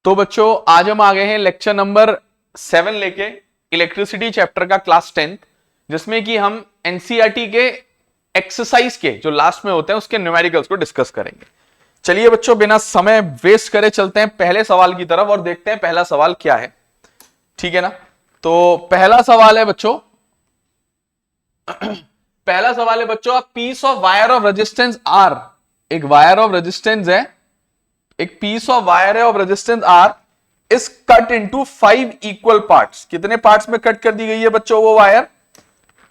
तो बच्चों आज हम आ गए हैं लेक्चर नंबर 7 लेके, इलेक्ट्रिसिटी चैप्टर का क्लास 10th, जिसमें कि हम एनसीईआरटी के एक्सरसाइज के जो लास्ट में होते हैं उसके न्यूमेरिकल्स को डिस्कस करेंगे। चलिए बच्चों बिना समय वेस्ट करे चलते हैं पहले सवाल की तरफ और देखते हैं पहला सवाल क्या है। ठीक है ना। तो पहला सवाल है बच्चों पहला सवाल है बच्चों, piece of wire of resistance R, एक वायर ऑफ रेजिस्टेंस है, एक पीस ऑफ वायर है of resistance R is cut into 5 equal parts. कितने पार्ट्स में कट कर दी गई है बच्चों वो वायर?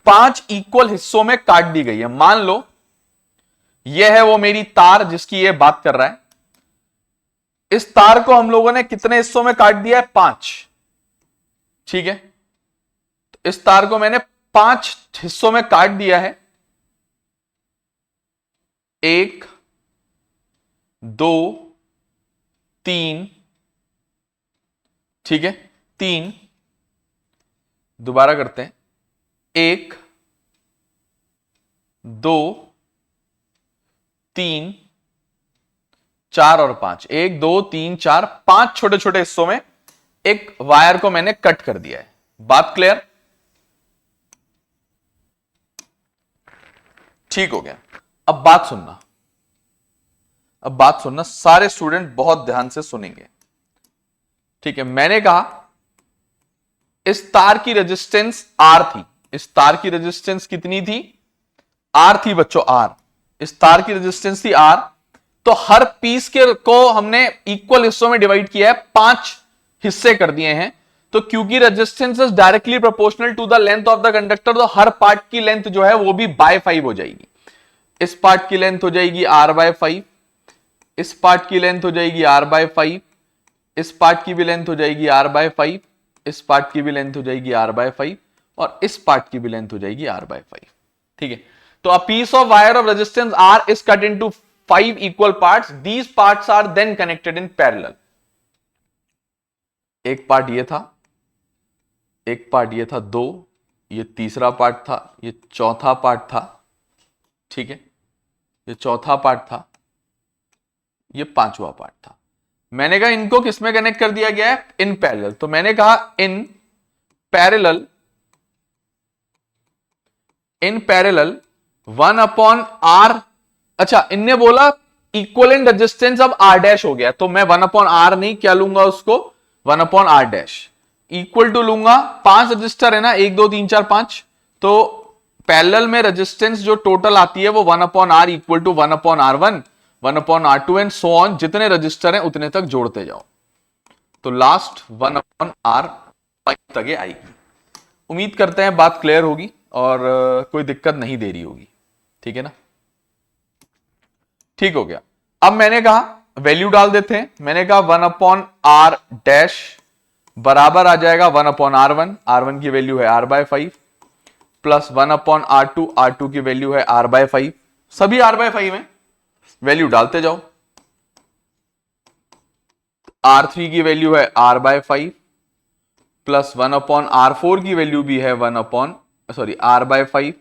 5 इक्वल हिस्सों में काट दी गई है। मान लो यह है वो मेरी तार जिसकी ये बात कर रहा है। इस तार को हम लोगों ने कितने हिस्सों में काट दिया है? 5। ठीक है, तो इस तार को मैंने 5 हिस्सों में काट दिया है। 1 2 3, ठीक है 3, दोबारा करते हैं, 1 2 3 4 और 5, 1 2 3 4 5 छोटे छोटे हिस्सों में एक वायर को मैंने कट कर दिया है। बात क्लियर? ठीक हो गया। अब बात सुनना, सारे स्टूडेंट बहुत ध्यान से सुनेंगे। ठीक है, मैंने कहा इस तार की रेजिस्टेंस आर थी। इस तार की रेजिस्टेंस कितनी थी? आर थी बच्चों, आर। इस तार की रेजिस्टेंस थी आर। तो हर पीस के को हमने इक्वल हिस्सों में डिवाइड किया है, 5 हिस्से कर दिए हैं। तो क्योंकि resistance is directly proportional to the length of the conductor, तो हर पार्ट की लेंथ जो है वो भी बाय 5 हो जाएगी। इस पार्ट की लेंथ हो जाएगी आर बाय 5, इस पार्ट की लेंथ हो जाएगी आर बाय 5, इस पार्ट की भी लेंथ हो जाएगी आर बाय 5, इस पार्ट की भी लेंथ हो जाएगी आर बाय 5 और इस पार्ट की भी लेंथ हो जाएगी आर बाय 5। ठीक है, तो a piece of wire of resistance R is cut into 5 equal parts. These parts are then connected in parallel. एक पार्ट ये था, एक पार्ट ये था 2, ये तीसरा पार्ट था, ये चौथा पार्ट था। ठीक है, ये चौथा पार्ट था, ये 5वां पार्ट था। मैंने कहा इनको किसमें कनेक्ट कर दिया गया है? इन पैरेलल। तो मैंने कहा इन पैरेलल 1/r। अच्छा, इनने बोला इक्विवेलेंट रेजिस्टेंस अब r डैश हो गया, तो मैं 1/r नहीं, क्या लूंगा उसको? 1/r डैश इक्वल टू लूंगा, 5 रजिस्टर है ना, 1 2 3 4 5। तो पैरेलल में रेजिस्टेंस जो टोटल आती है वो 1/r equal to 1/r1 1/r2 and so on. जितने रजिस्टर हैं उतने तक जोड़ते जाओ, तो लास्ट 1/r5 तक आएगी। उम्मीद करते हैं बात क्लियर होगी और कोई दिक्कत नहीं दे रही होगी। ठीक है ना, ठीक हो गया। अब मैंने कहा वैल्यू डाल देते हैं। मैंने कहा 1/r डैश बराबर आ जाएगा 1/r1, r1 की वैल्यू है r/5 प्लस 1/r2, r2 की वैल्यू है r/5। सभी r/5 में वैल्यू डालते जाओ। r3 की वैल्यू है r/5 प्लस 1/r4 की वैल्यू भी है r/5।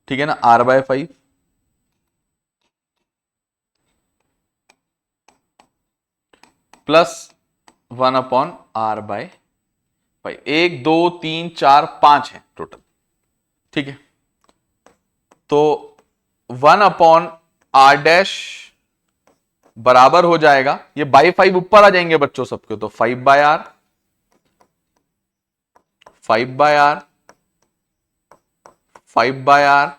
ठीक है ना, r/5 प्लस 1/r/5। 1 2 3 4 5 है टोटल। ठीक है, तो 1/r डैश बराबर हो जाएगा, ये बाई 5 ऊपर आ जाएंगे बच्चों सबके, तो 5/r 5/r 5/r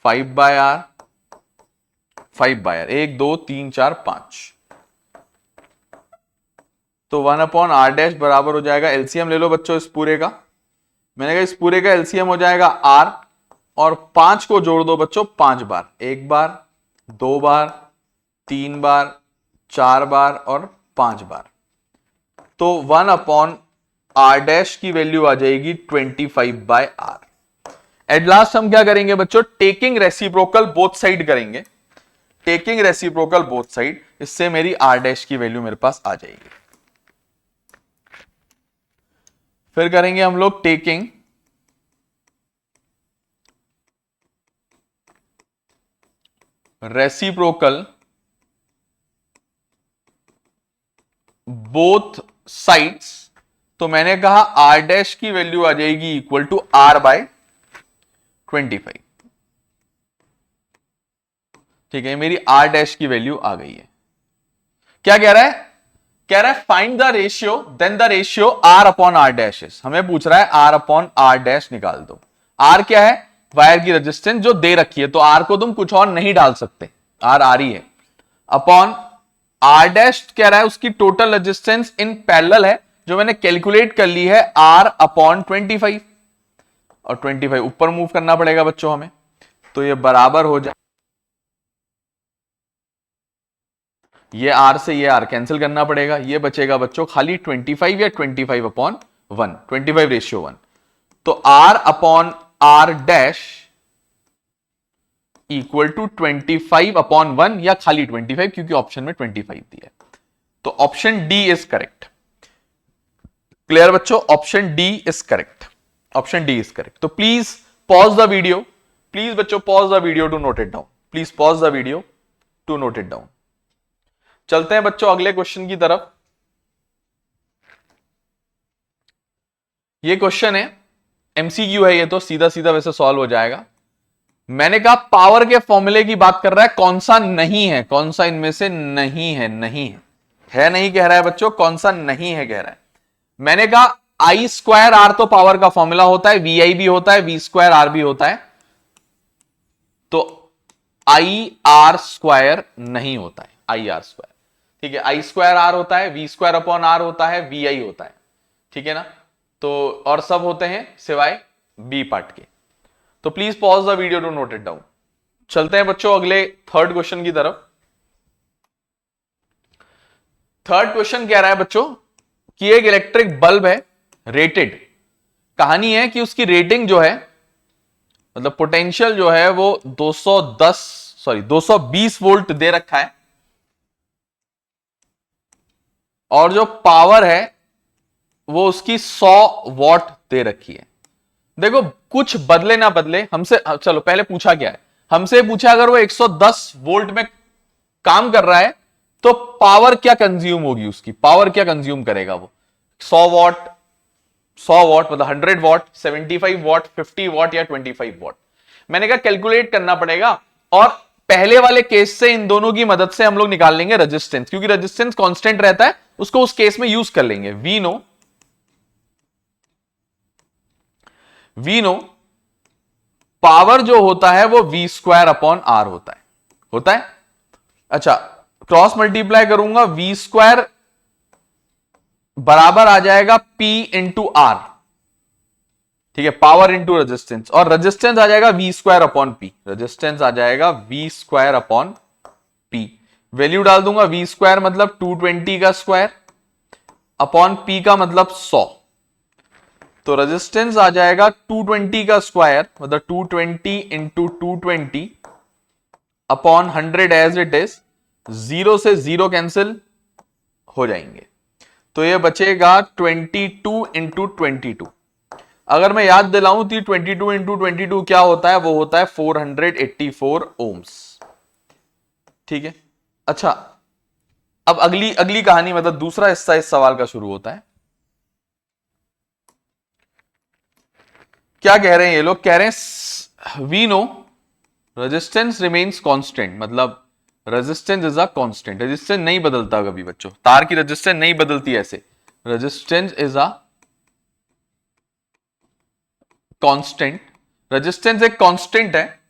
5/r 5/r 1 2 3 4 5। तो 1/r डैश बराबर हो जाएगा, एलसीएम ले लो बच्चों इस पूरे का। मैंने कहा इस पूरे का एलसीएम हो जाएगा r, और 5 को जोड़ दो बच्चों 5 बार, 1 बार 2 बार 3 बार 4 बार और 5 बार। तो 1/r डैश की वैल्यू आ जाएगी 25/r। एट लास्ट हम क्या करेंगे बच्चों? टेकिंग रेसिप्रोकल बोथ साइड करेंगे। टेकिंग रेसिप्रोकल बोथ साइड, इससे मेरी r डैश की वैल्यू मेरे पास आ जाएगी। फिर करेंगे हम लोग टेकिंग रेसिप्रोकल बोथ साइड्स, तो मैंने कहा आर डैश की वैल्यू आ जाएगी इक्वल टू आर बाय 25। ठीक है, मेरी आर डैश की वैल्यू आ गई है। क्या कह रहा है? कह रहा है find the ratio, then the ratio R upon R dash. हमें पूछ रहा है आर अपॉन आर डैश निकाल दो। आर क्या है? वायर की रेजिस्टेंस जो दे रखी है, तो आर को तुम कुछ और नहीं डाल सकते, आर ही है। अपॉन आर डैश कह रहा है उसकी टोटल रेजिस्टेंस इन पैरेलल है, जो मैंने कैलकुलेट कर ली है आर अपॉन 25, और 25 ऊपर मूव करना पड़ेगा बच्चों हमें, तो ये बराबर हो जाए, ये आर से ये आर कैंसिल करना पड़ेगा, ये बचेगा बच्चों खाली 25 या 25 अपॉन 1, 25 रेशियो 1। तो R upon R dash equal to 25 upon 1 या खाली 25, क्योंकि ऑप्शन में 25 दिया है। तो option D is correct. Clear बच्चों? Option D is correct, option D is correct. तो please pause the video, please बच्चों pause the video to note it down, please pause the video to note it down. चलते हैं बच्चों अगले question की तरफ। ये क्वेश्चन है एमसीक्यू है, ये तो सीधा सीधा वैसे सॉल्व हो जाएगा। मैंने कहा पावर के फॉर्मूले की बात कर रहा है, कौन सा नहीं है, कौन सा इनमें से नहीं है? नहीं है नहीं कह रहा है बच्चों, कौन सा नहीं है कह रहा है। मैंने कहा आई स्क्वायर आर तो पावर का फॉर्मूला होता है, वी आई भी होता है, वी स्क्वायर आर भी होता है, तो आई आर स्क्वायर नहीं होता है, आई आर स्क्वायर। ठीक है, आई स्क्वायर आर होता है, वी स्क्वायर अपॉन आर होता है, वी आई होता है। ठीक है ना? तो और सब होते हैं सिवाय बी पार्ट के। तो please pause the video to note it down. चलते हैं बच्चों अगले थर्ड क्वेश्चन की तरफ। थर्ड क्वेश्चन कह रहा है बच्चों कि एक इलेक्ट्रिक बल्ब है रेटेड, कहानी है कि उसकी रेटिंग जो है, मतलब पोटेंशियल जो है वो 220 वोल्ट दे रखा है, और जो पावर है वो उसकी 100 वॉट दे रखी है। देखो कुछ बदले ना बदले हमसे, चलो पहले पूछा क्या है, हमसे पूछा अगर वो 110 वोल्ट में काम कर रहा है तो पावर क्या कंज्यूम होगी, उसकी पावर क्या कंज्यूम करेगा वो? 100 वॉट मतलब 100 वॉट, 75 वॉट, 50 वॉट या 25 वॉट। मैंने कहा कैलकुलेट करना पड़ेगा, और पहले वाले केस से इन दोनों की मदद से हम लोग निकाल लेंगे रेजिस्टेंस, क्योंकि रेजिस्टेंस कांस्टेंट रहता है, उसको उस केस में यूज कर लेंगे। वी नो पावर जो होता है वो वी स्क्वायर अपॉन आर होता है। अच्छा, क्रॉस मल्टीप्लाई करूंगा, वी स्क्वायर बराबर आ जाएगा पी इंटू आर। ठीक है, पावर इंटू रेजिस्टेंस, और रेजिस्टेंस आ जाएगा V square upon P, resistance आ जाएगा V square upon P. Value डाल दूंगा, वी स्क्वायर मतलब 220 का स्क्वायर अपॉन पी का मतलब 100, तो रेजिस्टेंस आ जाएगा 220 का स्क्वायर मतलब 220 into 220 upon 100 as it is, 0 से 0 कैंसिल हो जाएंगे, तो ये बचेगा 22 इंटू 22। अगर मैं याद दिलाऊं तो 22 इंटू 22 क्या होता है? वो होता है 484 ओम्स। ठीक है, अच्छा अब अगली कहानी, मतलब दूसरा हिस्सा इस सवाल का शुरू होता है। क्या कह रहे हैं ये लोग? कह रहे हैं we know resistance remains constant, मतलब resistance is a constant, resistance नहीं बदलता कभी बच्चों, तार की रेजिस्टेंस नहीं बदलती ऐसे, resistance is a constant, resistance एक कांस्टेंट है।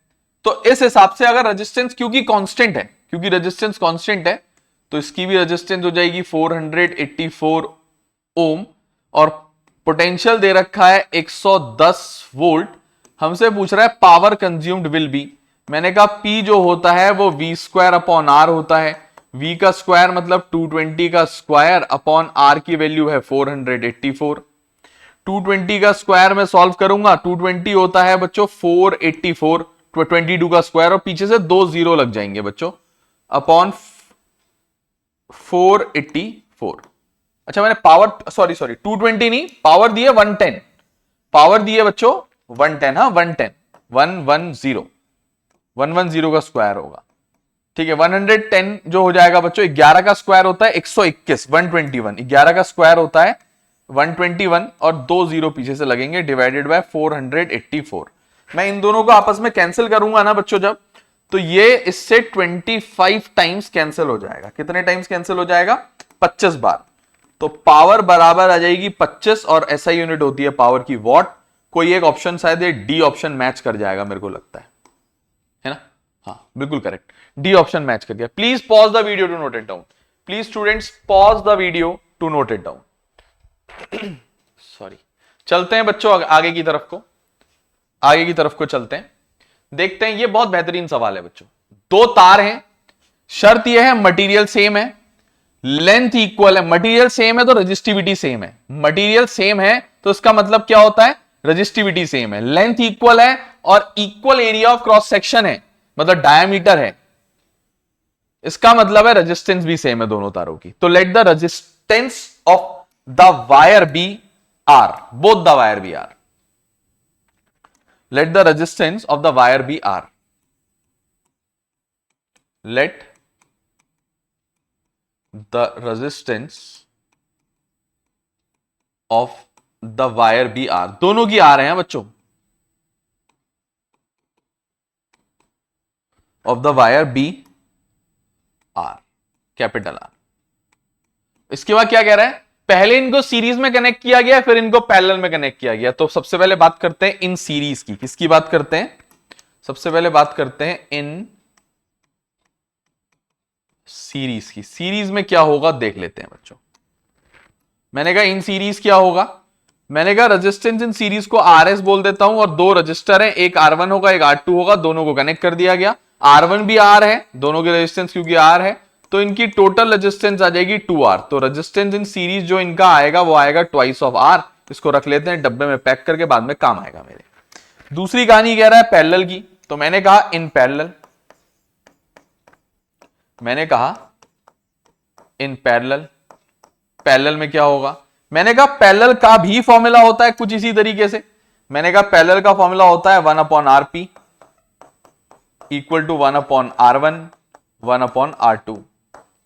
तो इस हिसाब से अगर रेजिस्टेंस क्योंकि कांस्टेंट है, क्योंकि रेजिस्टेंस कांस्टेंट है, तो इसकी भी रेजिस्टेंस हो जाएगी 484 ओम, और पोटेंशियल दे रखा है 110 वोल्ट। हमसे पूछ रहा है पावर कंज्यूम्ड विल बी, मैंने कहा P जो होता है वो वी स्क्वायर अपॉन आर होता है, V का स्क्वायर मतलब 220 का स्क्वायर अपॉन R की वैल्यू है 484। 220 का स्क्वायर में सॉल्व करूंगा, 220 होता है बच्चों 484, 22 का स्क्वायर और पीछे से 2 जीरो लग जाएंगे बच्चों, अपॉन 484। अच्छा मैंने पावर सॉरी 220 नहीं, पावर दी है 110, पावर दी है बच्चों 110, हाँ 110 110 का स्क्वायर होगा, ठीक है, 110 जो हो जाएगा बच्चों, 11 का स्क्वायर होता है 121, 121, 11 का स्क्वायर होता है 121 और 2 जीरो पीछे से लगेंगे, डिवाइडेड बाय 484। मैं इन दोनों को आपस में कैंसिल करूंगा ना बच्चों जब, तो ये इससे 25 टाइम्स कैंसिल हो जाएगा। कितने टाइम्स कैंसिल हो जाएगा? 25 बार। तो पावर बराबर आ जाएगी 25, और एसआई यूनिट होती है पावर की वॉट। कोई एक ऑप्शन शायद ये डी ऑप्शन मैच कर जाएगा मेरे को लगता है ना? हाँ बिल्कुल करेक्ट, डी ऑप्शन मैच कर गया। Please pause the video to note it down. Please students pause the video to note it down. Sorry, चलते हैं बच्चों आगे की तरफ को, आगे की तरफ को चलते हैं, देखते हैं। ये बहुत बेहतरीन सवाल है बच्चों। दो तार हैं, शर्त यह है मटेरियल सेम है, लेंथ इक्वल है। मटेरियल सेम है तो रजिस्टिविटी सेम है, मटेरियल सेम है तो इसका मतलब क्या होता है? रजिस्टिविटी सेम है। लेंथ इक्वल है और equal area of cross section है, मतलब डायमीटर है, इसका मतलब है रेजिस्टेंस भी सेम है दोनों तारों की। तो let the resistance of the wire be R, both the wire be R. Let the resistance of the wire be R. Let the resistance of the wire be R. दोनों की R हैं बच्चों, of the wire be R, capital R। इसके बाद क्या कह रहा है? पहले इनको सीरीज में कनेक्ट किया गया, फिर इनको पैरेलल में कनेक्ट किया गया। तो सबसे पहले बात करते हैं इन सीरीज की। किसकी बात करते हैं? सबसे पहले बात करते हैं इन सीरीज की। सीरीज में क्या होगा देख लेते हैं बच्चों। मैंने कहा इन सीरीज क्या होगा, मैंने कहा रेजिस्टेंस इन सीरीज को RS बोल देता हूं, और दो रजिस्टर है, एक R1 होगा एक R2 होगा, दोनों को कनेक्ट कर दिया गया। R1 भी R है, दोनों की रेजिस्टेंस क्योंकि R है, तो इनकी टोटल रेजिस्टेंस आ जाएगी 2R। तो रेजिस्टेंस इन सीरीज जो इनका आएगा वो आएगा ट्वाइस ऑफ R। इसको रख लेते हैं डब्बे में पैक करके, बाद में काम आएगा मेरे। दूसरी कहानी कह रहा है पैरेलल की, तो मैंने कहा इन पैरेलल, मैंने कहा इन पैरेलल। पैरेलल में क्या होगा? मैंने कहा पैरेलल का भी फॉर्मूला होता है कुछ इसी तरीके से। मैंने कहा पैरेलल का फॉर्मूला होता है 1/RP equal to 1/R1 1/R2।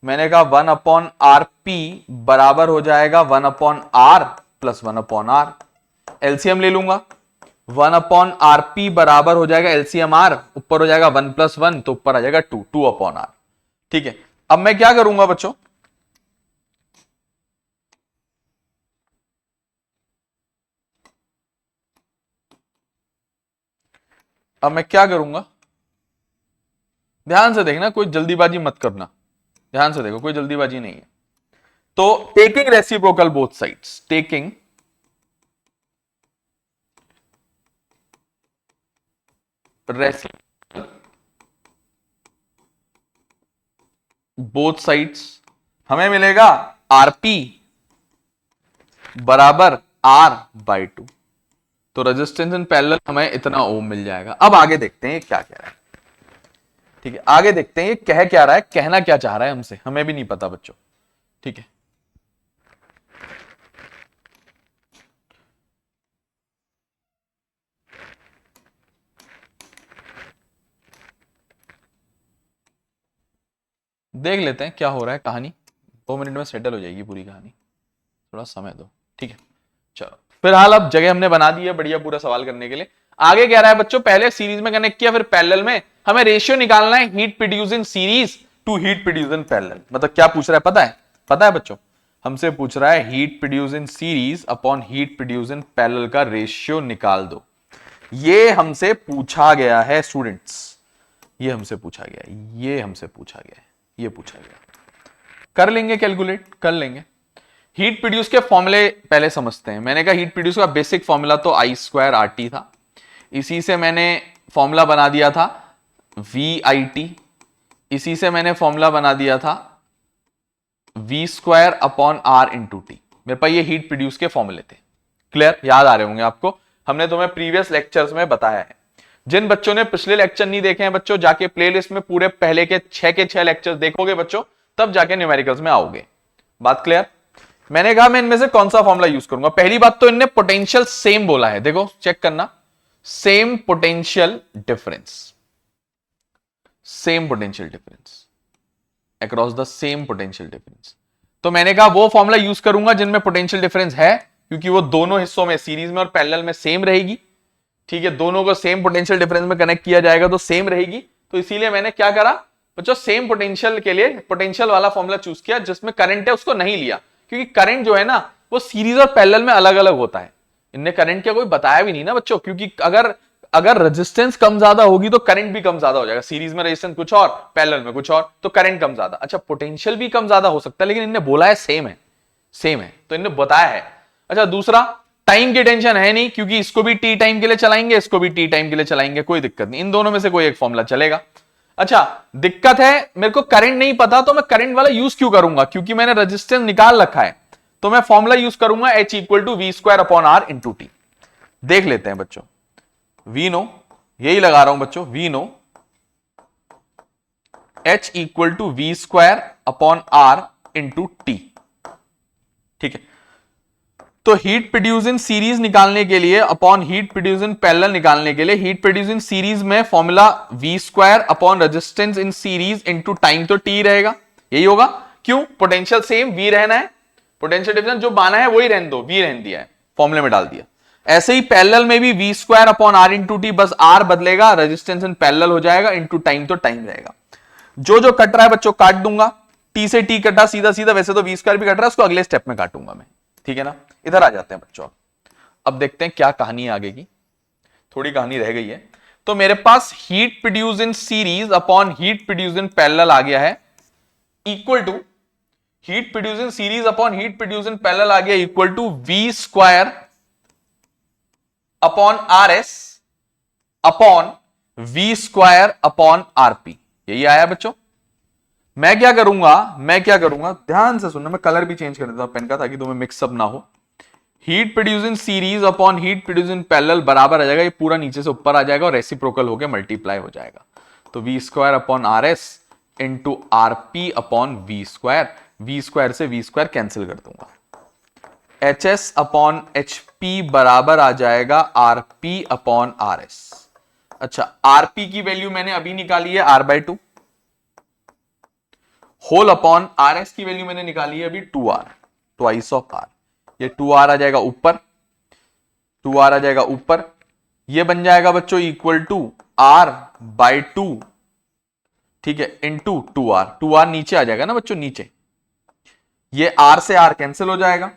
मैंने कहा 1/RP बराबर हो जाएगा 1/R प्लस 1/R। एलसीएम ले लूंगा, 1/RP बराबर हो जाएगा एलसीएम R, ऊपर हो जाएगा 1 + 1, तो ऊपर आ जाएगा 2/R। ठीक है, अब मैं क्या करूंगा बच्चों, अब मैं क्या करूंगा, ध्यान से देखना, कोई जल्दीबाजी मत करना, ध्यान से देखो, कोई जल्दीबाजी नहीं है। तो taking reciprocal both sides, taking reciprocal both sides, हमें मिलेगा RP बराबर R/2। तो रेजिस्टेंस इन पैरेलल हमें इतना ओम मिल जाएगा। अब आगे देखते हैं ये क्या कह रहा है। ठीक है, आगे देखते हैं ये कह क्या रहा है, कहना क्या चाह रहा है हमसे, हमें भी नहीं पता बच्चों। ठीक है, देख लेते हैं क्या हो रहा है। कहानी 2 मिनट में सेटल हो जाएगी पूरी कहानी, थोड़ा समय दो। ठीक है, चलो फिलहाल अब जगह हमने बना दी है बढ़िया पूरा सवाल करने के लिए। आगे कह रहा है बच्चों, पहले सीरीज में कनेक्ट किया फिर पैरेलल में, हमें रेशियो निकालना है heat produce in series to heat produce in parallel. मतलब क्या पूछ रहा है पता है? पता है बच्चों, हमसे पूछ रहा है heat produce in series upon heat produce in parallel का रेशियो निकाल दो। ये हमसे पूछा गया है स्टूडेंट्स, ये हमसे पूछा गया है, ये हमसे पूछा गया है, ये पूछा गया। कर लेंगे कैलकुलेट, कर लेंगे। हीट प्रोड्यूस के फॉर्मूले पहले समझते हैं। मैंने कहा हीट प्रोड्यूस का बेसिक फॉर्मूला तो I² RT था, इसी से मैंने फॉर्मूला बना दिया था VIT, इसी से मैंने फॉर्मूला बना दिया था V² upon R into T। मेरे पास ये हीट प्रोड्यूस के फॉर्मूले थे। क्लियर, याद आ रहे होंगे आपको, हमने तुम्हें प्रीवियस लेक्चर्स में बताया है। जिन बच्चों ने पिछले लेक्चर नहीं देखे हैं बच्चों, जाके प्लेलिस्ट में पूरे पहले के 6 लेक्चर्स देखोगे बच्चों, तब जाके न्यूमेरिकल्स में आओगे। बात क्लियर? मैंने कहा मैं इनमें से कौन सा फॉर्मूला यूज करूंगा। पहली बात तो इनने पोटेंशियल सेम बोला है, देखो चेक करना, same potential difference, same potential difference, across the same potential difference. तो मैंने कहा वो फॉर्मूला यूज करूंगा जिनमें पोटेंशियल डिफरेंस है, क्योंकि वो दोनों हिस्सों में सीरीज में और पैरेलल में सेम रहेगी। ठीक है, दोनों को सेम पोटेंशियल डिफरेंस में कनेक्ट किया जाएगा तो सेम रहेगी। तो इसीलिए मैंने क्या करा बच्चों, सेम पोटेंशियल के लिए पोटेंशियल वाला फॉर्मूला चूज किया, जिसमें करंट है उसको नहीं लिया, क्योंकि करंट जो है ना वो सीरीज और पैरेलल में अलग अलग होता है। इनने करंट का कोई बताया भी नहीं ना बच्चों, क्योंकि अगर रेजिस्टेंस कम ज्यादा होगी तो करंट भी कम ज्यादा हो जाएगा। सीरीज में रेजिस्टेंस कुछ और, पैरेलल में कुछ और, तो करंट कम ज्यादा। अच्छा, पोटेंशियल भी कम ज्यादा हो सकता है, लेकिन इनने बोला है सेम है, सेम है, तो इनने बताया है। अच्छा, दूसरा, टाइम की टेंशन है नहीं, क्योंकि इसको भी टी टाइम के लिए चलाएंगे, इसको भी टी टाइम के लिए चलाएंगे, कोई दिक्कत नहीं, इन दोनों में से कोई एक फॉर्मूला चलेगा। अच्छा, दिक्कत है मेरे को करंट नहीं पता, तो मैं करंट वाला यूज क्यों करूंगा, क्योंकि मैंने रेजिस्टेंस निकाल रखा है, तो मैं फॉर्मूला यूज करूंगा H equal to V square upon R into T. देख लेते हैं बच्चों, वी नो, यही लगा रहा हूं बच्चों, we know H equal to V square upon R into T. ठीक है, तो हीट प्रोड्यूस इन सीरीज निकालने के लिए upon heat produce in parallel निकालने के लिए, हीट प्रोड्यूस इन सीरीज में formula V square upon resistance in series into time, तो टी रहेगा, यही होगा। क्यों, पोटेंशियल सेम वी रहना है, पोटेंशियल डिफरेंस जो माना है वही रहने दो, वी रहने दिया है, फॉर्मूले में डाल दिया। ऐसे ही पैरेलल में भी V square upon R into T, बस आर बदलेगा, रेजिस्टेंस इन पैरेलल हो जाएगा, इंटू टाइम तो टाइम रहेगा। जो जो कट रहा है बच्चों काट दूंगा, टी से टी कटा सीधा सीधा, वैसे तो वी स्क्वायर भी कट रहा है, उसको अगले स्टेप में काटूंगा मैं। ठीक है ना, इधर आ जाते हैं बच्चों, अब देखते हैं क्या कहानी है आगे की, थोड़ी कहानी रह गई है। तो मेरे पास heat produce in series upon heat produce in parallel आ गया है, equal to heat produce in series upon heat produce in parallel आ गया equal to V square upon R S upon V square upon RP, यही आया बच्चों। मैं क्या करूंगा, ध्यान से सुनना, मैं कलर भी चेंज कर देता हूं पेन का, ताकि तुम्हें मिक्सअप ना हो। Heat produce in series upon heat produce in parallel बराबर आ जाएगा, ये पूरा नीचे से ऊपर आ जाएगा और रेसिप्रोकल होकर मल्टीप्लाई हो जाएगा। तो V square upon R S into R P upon V square से वी स्क्वायर कैंसिल कर दूंगा, H S upon H P बराबर आ जाएगा R P upon R S. अच्छा, आर पी की वैल्यू मैंने अभी निकाली है r/2, whole upon R S की वैल्यू मैंने निकाली है अभी 2r, ट्वाइस ऑफ r, ये 2r आ जाएगा ऊपर, 2r आ जाएगा ऊपर, ये बन जाएगा बच्चों इक्वल टू r/2, ठीक है, इंटू 2r नीचे आ जाएगा ना बच्चों, नीचे, ये r से r कैंसिल हो जाएगा,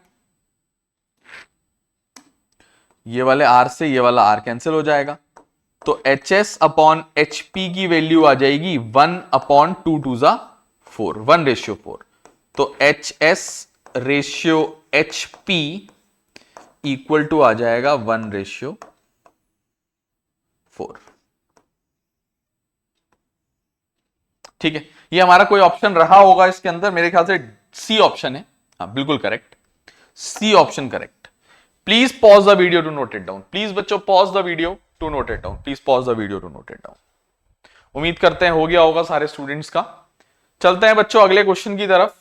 ये वाले r से ये वाला r कैंसिल हो जाएगा, तो H S upon H P की वैल्यू आ जाएगी 1/2 = 4, 1/4, तो H S ratio H P equal to आ जाएगा 1/4। ठीक है, ये हमारा कोई ऑप्शन रहा होगा इसके अंदर, मेरे ख्याल से सी ऑप्शन है, हाँ बिल्कुल correct, C option correct. Please pause the video to note it down, please बच्चों pause the video to note it down, please pause the video to note it down. उम्मीद करते हैं हो गया होगा सारे स्टूडेंट्स का। चलते हैं बच्चों अगले क्वेश्चन की तरफ।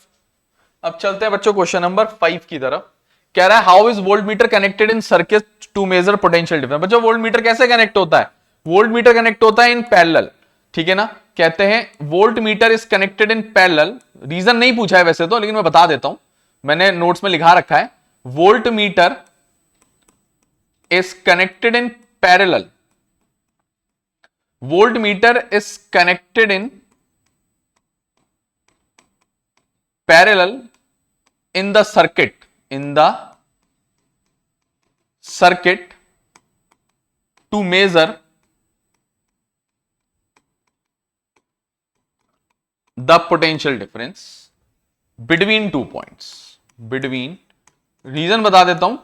अब चलते हैं बच्चों क्वेश्चन नंबर 5 की तरफ। कह रहा है how is voltmeter connected in circuit to measure potential difference. बच्चों वोल्ट मीटर कैसे कनेक्ट होता है, वोल्ट मीटर कनेक्ट होता है इन पैरेलल, ठीक है ना। कहते हैं voltmeter is connected in parallel, reason नहीं पूछा है वैसे तो, लेकिन मैं बता देता हूं, मैंने नोट्स में लिखा रखा है, volt meter is connected in parallel, voltmeter is connected in parallel in the circuit to measure the potential difference between two points, reason बता देता हूं,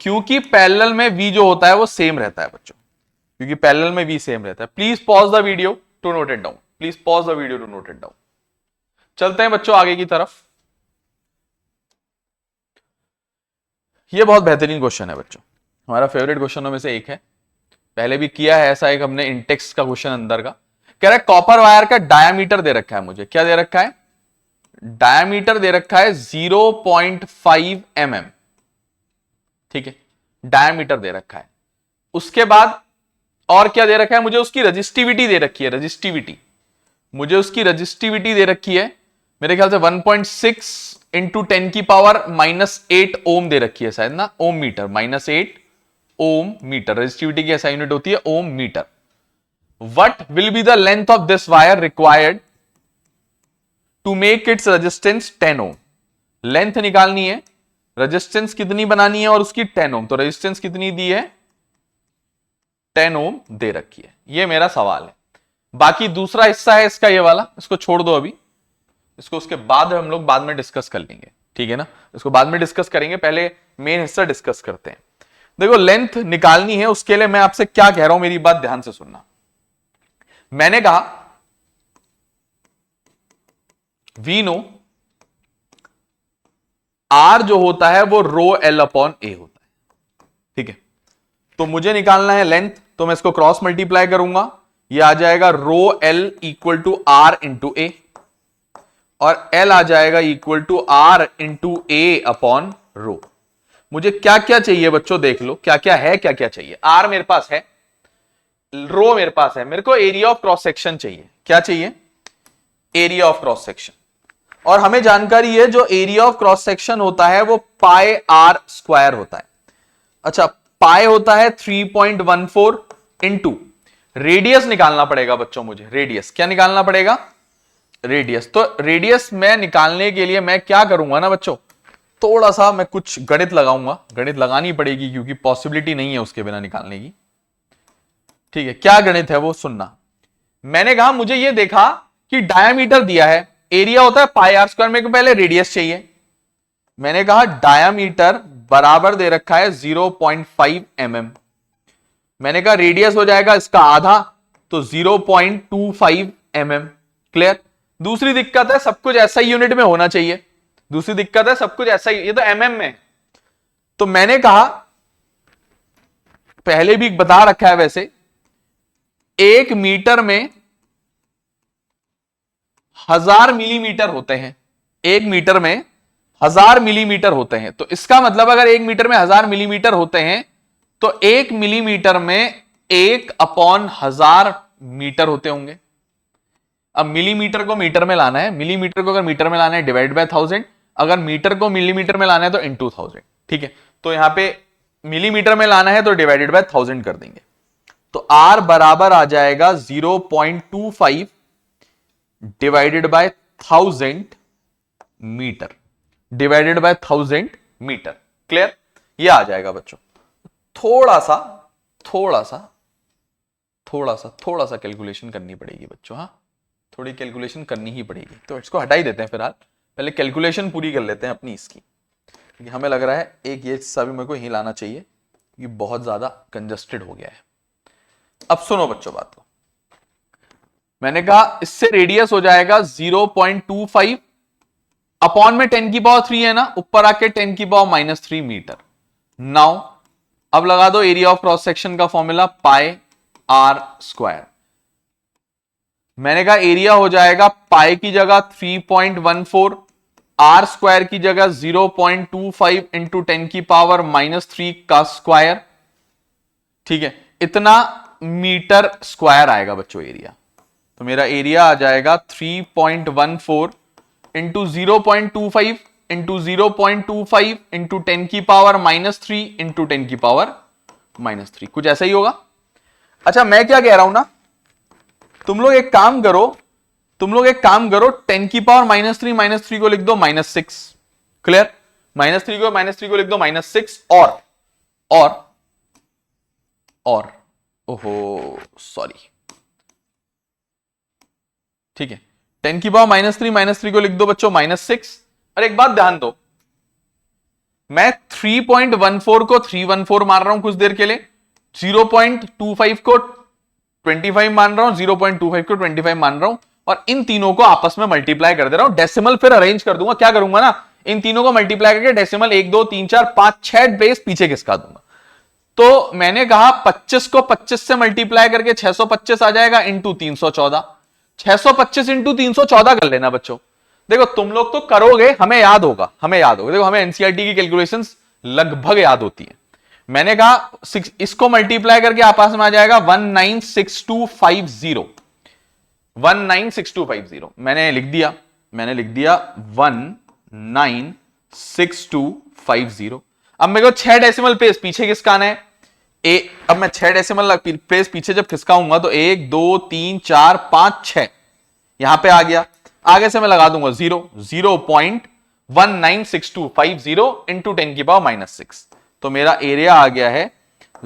क्योंकि पैरेलल में V जो होता है वो सेम रहता है बच्चों, क्योंकि पैरेलल में भी सेम रहता है। Please pause the video to note it down, please pause the video to note it down. चलते हैं बच्चों आगे की तरफ। ये बहुत बेहतरीन क्वेश्चन है बच्चों, हमारा फेवरेट क्वेश्चनों में से एक है, पहले भी किया है ऐसा एक हमने इंटेक्स का क्वेश्चन अंदर का। कह रहा है कॉपर वायर का डायामीटर दे रखा है मुझे, क्या दे रखा है, डायामीटर दे रखा है 0.5 mm, ठीक है, डायामीटर दे रखा है। उसके बाद और क्या दे रखा है, मुझे उसकी रजिस्टिविटी दे रखी है, रजिस्टिविटी, मुझे उसकी रजिस्टिविटी दे रखी है मेरे ख्याल से 1.6 इंटू 10 की पावर -8 ओम दे रखी है शायद ना, ओम मीटर, -8 ओम मीटर, रजिस्टिविटी की ऐसा यूनिट होती है ओम metre. What will be the length of this wire required to make its resistance 10 ohm? Length निकालनी है, रेजिस्टेंस कितनी बनानी है और उसकी 10 ओम, तो रेजिस्टेंस कितनी दी है, 10 ओम दे रखी है। ये मेरा सवाल है। बाकी दूसरा हिस्सा है इसका ये वाला, इसको छोड़ दो अभी, इसको उसके बाद हम लोग बाद में डिस्कस कर लेंगे, ठीक है ना, इसको बाद में डिस्कस करेंगे, पहले मेन हिस्सा डिस्कस करते हैं। देखो लेंथ निकालनी है, उसके लिए मैं आपसे क्या कह रहा हूं, मेरी बात ध्यान से सुनना। मैंने कहा वी नो आर जो होता है वो रो एल अपॉन ए होता है, ठीक है, तो मुझे निकालना है लेंथ, तो मैं इसको क्रॉस मल्टीप्लाई करूंगा, ये आ जाएगा rho L equal to R into A, और एल आ जाएगा equal to R into A upon rho. मुझे क्या क्या चाहिए बच्चों, देख लो क्या क्या है, क्या क्या चाहिए। आर मेरे पास है, रो मेरे पास है, मेरे को एरिया ऑफ क्रॉस सेक्शन चाहिए। क्या चाहिए, एरिया ऑफ क्रॉस सेक्शन, और हमें जानकारी है जो एरिया ऑफ क्रॉस सेक्शन होता है वो पाई आर स्क्वायर होता है। अच्छा, पाई होता है 3.14 इंटू रेडियस निकालना पड़ेगा बच्चों मुझे, रेडियस क्या निकालना पड़ेगा, रेडियस। तो रेडियस में निकालने के लिए मैं क्या करूंगा ना बच्चों, थोड़ा सा मैं कुछ गणित लगाऊंगा, गणित लगानी पड़ेगी क्योंकि पॉसिबिलिटी नहीं है उसके बिना निकालने की, ठीक है। क्या गणित है वो सुनना। मैंने कहा मुझे ये देखा कि डायामीटर दिया है, एरिया होता है पाई आर स्क्वायर, मेरे को पहले रेडियस चाहिए। मैंने कहा डायामीटर बराबर दे रखा है 0.5 mm, मैंने कहा रेडियस हो जाएगा इसका आधा, तो 0.25 mm। क्लियर। दूसरी दिक्कत है सब कुछ ऐसा ही यूनिट में होना चाहिए, दूसरी दिक्कत है सब कुछ ऐसा ही, ये तो mm में, तो मैंने कहा पहले भी बता रखा है वैसे, 1 मीटर में 1000 मिलीमीटर होते हैं, 1 मीटर में 1000 मिलीमीटर होते हैं, तो इसका मतलब अगर 1 मीटर में 1000 मिलीमीटर होते हैं तो 1 मिलीमीटर में 1/1000 मीटर होते होंगे। अब मिलीमीटर को मीटर में लाना है, मिलीमीटर को अगर मीटर में लाना है डिवाइड बाय 1000, अगर मीटर को मिलीमीटर में लाना है तो इनटू 1000, ठीक है। तो यहां पे मिलीमीटर में लाना है तो डिवाइडेड बाय 1000 कर देंगे, तो R बराबर आ जाएगा 0.25 divided by 1000 meter, divided by 1000 meter. Clear, ये आ जाएगा बच्चों। थोड़ा सा कैलकुलेशन करनी पड़ेगी बच्चों, हाँ थोड़ी कैलकुलेशन करनी ही पड़ेगी, तो इसको हटा ही देते हैं फिलहाल, पहले कैलकुलेशन पूरी कर लेते हैं अपनी इसकी, क्योंकि हमें लग रहा है एक ये हिस्सा भी मेरे को यहीं लाना चाहिए क्योंकि बहुत ज्यादा कंजस्टेड हो गया है। अब सुनो बच्चों बात को, मैंने कहा इससे रेडियस हो जाएगा 0.25 अपॉन में 10 की पावर 3 है ना, ऊपर आके 10 की पावर -3 मीटर। नाउ अब लगा दो एरिया ऑफ क्रॉस सेक्शन का फॉर्मूला पाई आर स्क्वायर। मैंने कहा एरिया हो जाएगा पाई की जगह 3.14, आर स्क्वायर की जगह 0.25 इंटू 10 की पावर -3 का स्क्वायर, ठीक है, इतना मीटर स्क्वायर आएगा बच्चों एरिया। तो मेरा एरिया आ जाएगा 3.14 इंटू 0.25 इंटू 0.25 इंटू 10 की पावर -3 इंटू 10 की पावर -3, कुछ ऐसा ही होगा। अच्छा मैं क्या कह रहा हूं ना, तुम लोग एक काम करो, 10 की पावर -3 को लिख दो -6। क्लियर, -3 को लिख दो -6, और ओहो सॉरी, ठीक है, 10 की पावर -3 को लिख दो बच्चों -6। और एक बात ध्यान दो, मैं 3.14 को 314 मान रहा हूं कुछ देर के लिए, 0.25 को 25 मान रहा हूं, 0.25 को 25 मान रहा हूं, और इन तीनों को आपस में मल्टीप्लाई कर दे रहा हूं। डेसिमल फिर अरेंज कर दूंगा, क्या करूंगा ना, इन तीनों को मल्टीप्लाई करके डेसिमल 1 2 3 4 5 6 बेस पीछे खिसका दूंगा। तो मैंने कहा 25 को 25 से मल्टीप्लाई करके 625 आ जाएगा इंटू 314, 625 इंटू 314 कर लेना बच्चों। देखो तुम लोग तो करोगे, हमें याद होगा, देखो हमें एनसीईआरटी की कैलकुलेशंस लगभग याद होती है। मैंने कहा इसको मल्टीप्लाई करके आपस में आ जाएगा 196250। 196250 मैंने लिख दिया 196250। अब मेरे को 6 डेसिमल प्लेस पीछे खिसकाना है। अब मैं 6 डेसिमल प्लेस पीछे जब खिसकाऊंगा तो 1 2 3 4 5 6 यहां पे आ गया। आगे से मैं लगा दूंगा 0.196250 इंटू 10 की पावर -6। तो मेरा एरिया आ गया है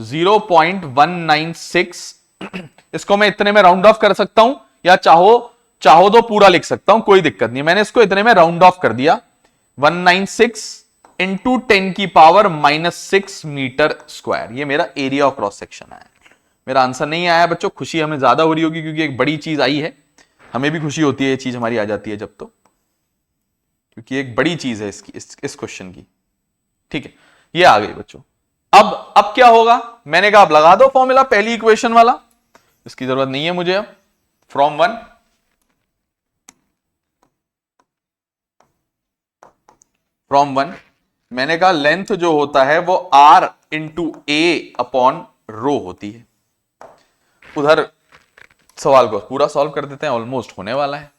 0.196। इसको मैं इतने में राउंड ऑफ कर सकता हूं या चाहो तो पूरा लिख सकता हूं, कोई दिक्कत नहीं। मैंने इसको इतने में राउंड ऑफ कर दिया। 196 इंटू 10 की पावर -6 मीटर स्क्वायर, ये मेरा एरिया ऑफ क्रॉस सेक्शन आया। मेरा आंसर नहीं आया बच्चों, खुशी हमें ज्यादा हो रही होगी क्योंकि एक बड़ी चीज आई है। हमें भी खुशी होती है ये चीज हमारी आ जाती है जब, तो क्योंकि एक बड़ी चीज है इसकी इस क्वेश्चन की। ठीक है, ये आ गई बच्चों। अब क्या होगा, मैंने कहा अब लगा दो फॉर्मूला पहली इक्वेशन वाला, इसकी जरूरत नहीं है मुझे। अब फ्रॉम वन मैंने कहा लेंथ जो होता है वो r इंटू ए अपॉन रो होती है। उधर सवाल को पूरा सॉल्व कर देते हैं, ऑलमोस्ट होने वाला है।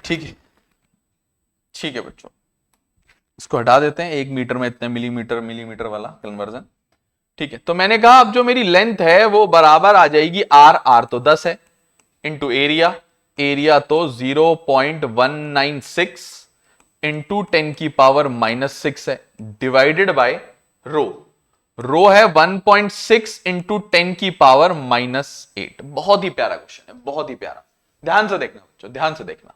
ठीक है बच्चों, इसको हटा देते हैं। 1 मीटर में इतने मिलीमीटर वाला कन्वर्जन। ठीक है, तो मैंने कहा अब जो मेरी लेंथ है वो बराबर आ जाएगी r तो 10 है, इंटू एरिया तो 0.196 इंटू 10 की पावर -6 है, डिवाइडेड बाय रो है 1.6 इंटू 10 की पावर -8। बहुत ही प्यारा क्वेश्चन है, बहुत ही प्यारा। ध्यान से देखना बच्चों, ध्यान से देखना।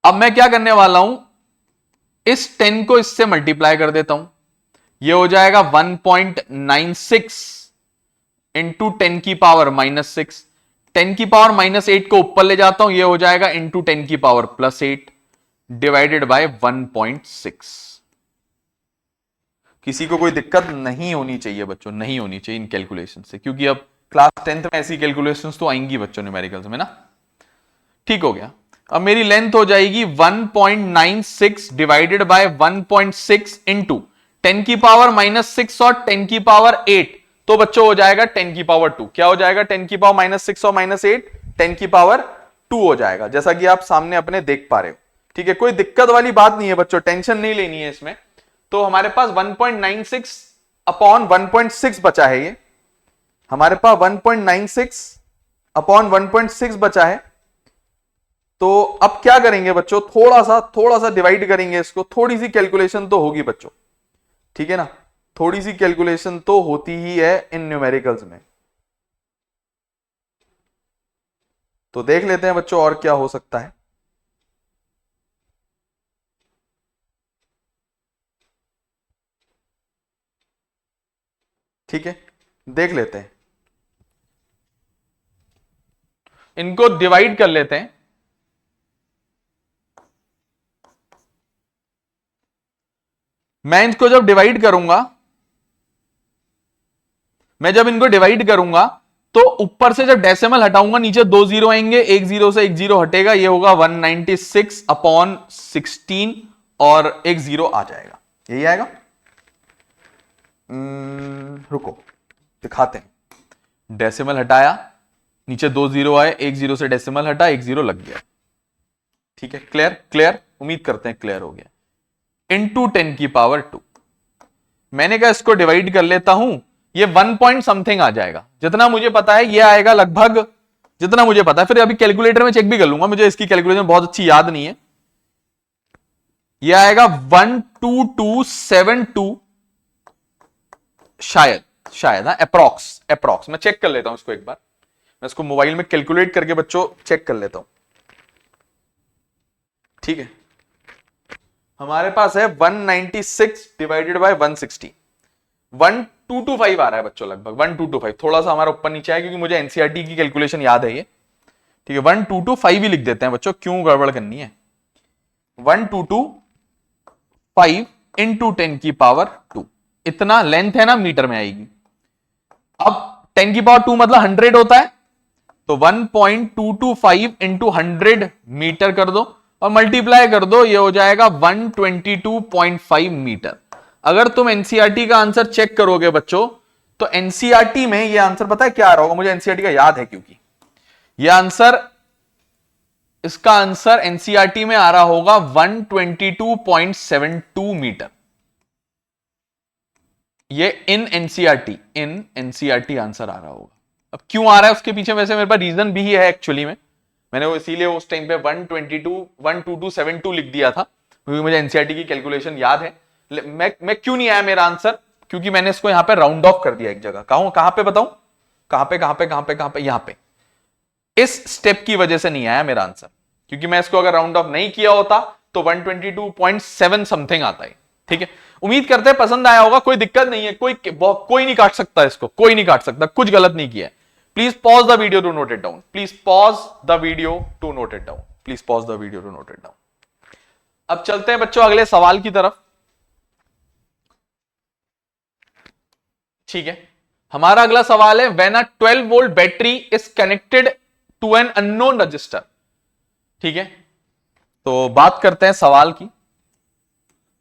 अब मैं क्या करने वाला हूं, इस 10 को इससे मल्टीप्लाई कर देता हूं। ये हो जाएगा 1.96 इंटू 10 की पावर -6। 10 की पावर -8 को ऊपर ले जाता हूं, ये हो जाएगा इंटू 10 की पावर +8 डिवाइडेड बाय 1.6। किसी को कोई दिक्कत नहीं होनी चाहिए बच्चों, नहीं होनी चाहिए इन कैलकुलेशन से, क्योंकि अब क्लास 10th में ऐसी कैलकुलेशंस तो आएंगी बच्चों न्यूमेरिकल्स में ना। ठीक हो गया। अब मेरी लेंथ हो जाएगी 1.96 डिवाइडेड बाय 1.6 इंटू 10 की पावर -6 और 10 की पावर 8, तो बच्चों हो जाएगा 10 की पावर 2। क्या हो जाएगा 10 की पावर -6 और -8? 10 की पावर 2 हो जाएगा, जैसा कि आप सामने अपने देख पा रहे हो। ठीक है, कोई दिक्कत वाली बात नहीं है बच्चों, टेंशन नहीं लेनी है इसमें। तो हमारे पास 1.96 अपॉन 1.6 बचा है। ये हमारे पास 1.96 अपॉन 1.6 बचा है। तो अब क्या करेंगे बच्चों, थोड़ा सा डिवाइड करेंगे इसको। थोड़ी सी कैलकुलेशन तो होगी बच्चों, ठीक है ना, थोड़ी सी कैलकुलेशन तो होती ही है इन न्यूमेरिकल्स में। तो देख लेते हैं बच्चों और क्या हो सकता है। ठीक है, देख लेते हैं, इनको डिवाइड कर लेते हैं। मैं इनको जब डिवाइड करूंगा, तो ऊपर से जब डेसिमल हटाऊंगा नीचे 2 जीरो आएंगे, 1 जीरो से 1 जीरो हटेगा, ये होगा 196 अपॉन 16 और 1 जीरो आ जाएगा, यही आएगा। रुको दिखाते हैं। डेसिमल हटाया, नीचे 2 जीरो आए, 1 जीरो से डेसिमल हटा, 1 जीरो लग गया। ठीक है, क्लियर, उम्मीद करते हैं क्लियर हो गया। इंटू 10 की पावर 2, मैंने कहा इसको डिवाइड कर लेता हूं, ये 1 पॉइंट समथिंग आ जाएगा। जितना मुझे पता है ये आएगा लगभग, जितना मुझे पता है, फिर अभी कैलकुलेटर में चेक भी कर लूंगा, मुझे इसकी कैलकुलेशन बहुत अच्छी याद नहीं है। ये आएगा 12272 शायद अप्रॉक्स मैं चेक कर लेता हूं इसको एक बार। मैं इसको मोबाइल में कैलकुलेट करके बच्चों चेक कर लेता हूं। ठीक है, हमारे पास है 196 डिवाइडेड बाय 160, 1225 आ रहा है बच्चों, लगभग 1225। थोड़ा सा हमारा ऊपर नीचे है क्योंकि मुझे एनसीईआरटी की कैलकुलेशन याद है ये। ठीक है, 1225 ही लिख देते हैं बच्चों, क्यों गड़बड़ करनी है। 1225 इंटू 10 की पावर 2, इतना लेंथ है ना, मीटर में आएगी। अब 10 की पावर 2 मतलब 100 होता है, तो 1.225 इंटू 100 मीटर कर दो और मल्टीप्लाई कर दो, ये हो जाएगा 122.5 मीटर। अगर तुम एनसीईआरटी का आंसर चेक करोगे बच्चों, तो एनसीईआरटी में ये आंसर पता है क्या आ रहा होगा, मुझे एनसीईआरटी का याद है, क्योंकि ये आंसर, इसका आंसर एनसीईआरटी में आ रहा होगा 122.72 मीटर। ये इन एनसीईआरटी आंसर आ रहा होगा। अब क्यों आ रहा है उसके पीछे वैसे मेरे पास रीजन भी है एक्चुअली में, मैंने वो इसीलिए उस टाइम पे 122.72 लिख दिया था, क्योंकि मुझे एनसीईआरटी की कैलकुलेशन याद है। मैं क्यों नहीं आया मेरा आंसर, क्योंकि मैंने इसको यहां पे राउंड ऑफ कर दिया एक जगह। कहां पे बताऊं, कहां पे यहां पे, इस स्टेप की वजह से नहीं आया मेरा आंसर, क्योंकि मैं इसको अगर राउंड ऑफ नहीं किया होता तो 122.7 समथिंग आता है। ठीक है, उम्मीद करते हैं पसंद आया होगा, कोई दिक्कत नहीं है, कोई नहीं काट सकता इसको, कोई नहीं काट सकता, कुछ गलत नहीं किया है। Please pause the video to note it down, please pause the video to note it down, please pause the video to note it down. अब चलते हैं बच्चों अगले सवाल की तरफ। ठीक है, हमारा अगला सवाल है, when a 12 volt battery is connected to an unknown resistor. ठीक है, तो बात करते हैं सवाल की।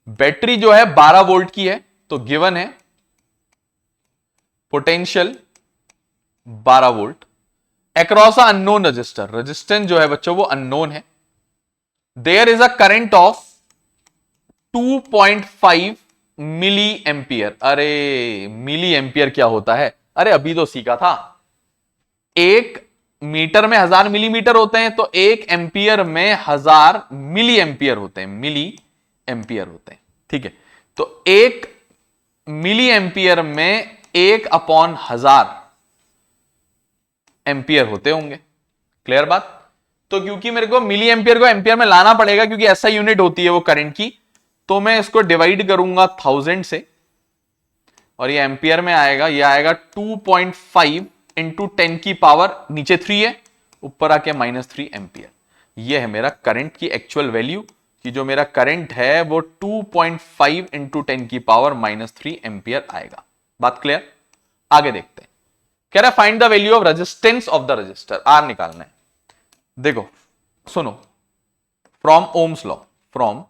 बैटरी जो है 12 वोल्ट की है, तो गिवन है potential 12 volt across a unknown resistor, resistance जो है बच्चों वो अननोन है। There is a current of 2.5 milli ampere. अरे मिली एंपियर क्या होता है, अरे अभी तो सीखा था, एक मीटर में 1000 मिलीमीटर होते हैं, तो एक एंपियर में 1000 मिली एंपियर होते हैं, मिली एंपियर होते हैं। ठीक है, तो एक मिली एंपियर में 1/1000 एंपियर होते होंगे। क्लियर बात। तो क्योंकि मेरे को मिली एंपियर को एंपियर में लाना पड़ेगा, क्योंकि ऐसा यूनिट होती है वो करंट की, तो मैं इसको डिवाइड करूंगा 1000 से, और ये एंपियर में आएगा, ये आएगा 2.5 इंटू 10 की पावर नीचे 3 है, ऊपर आके -3 एंपियर। ये है मेरा करंट की एक्चुअल वैल्यू, कि जो मेरा करंट है वो 2.5 इंटू 10 की पावर -3 एंपियर आएगा। बात क्लियर। आगे देखते हैं, कह रहा है find the value of resistance of the resistor, R निकालना है। देखो सुनो, from Ohm's law, from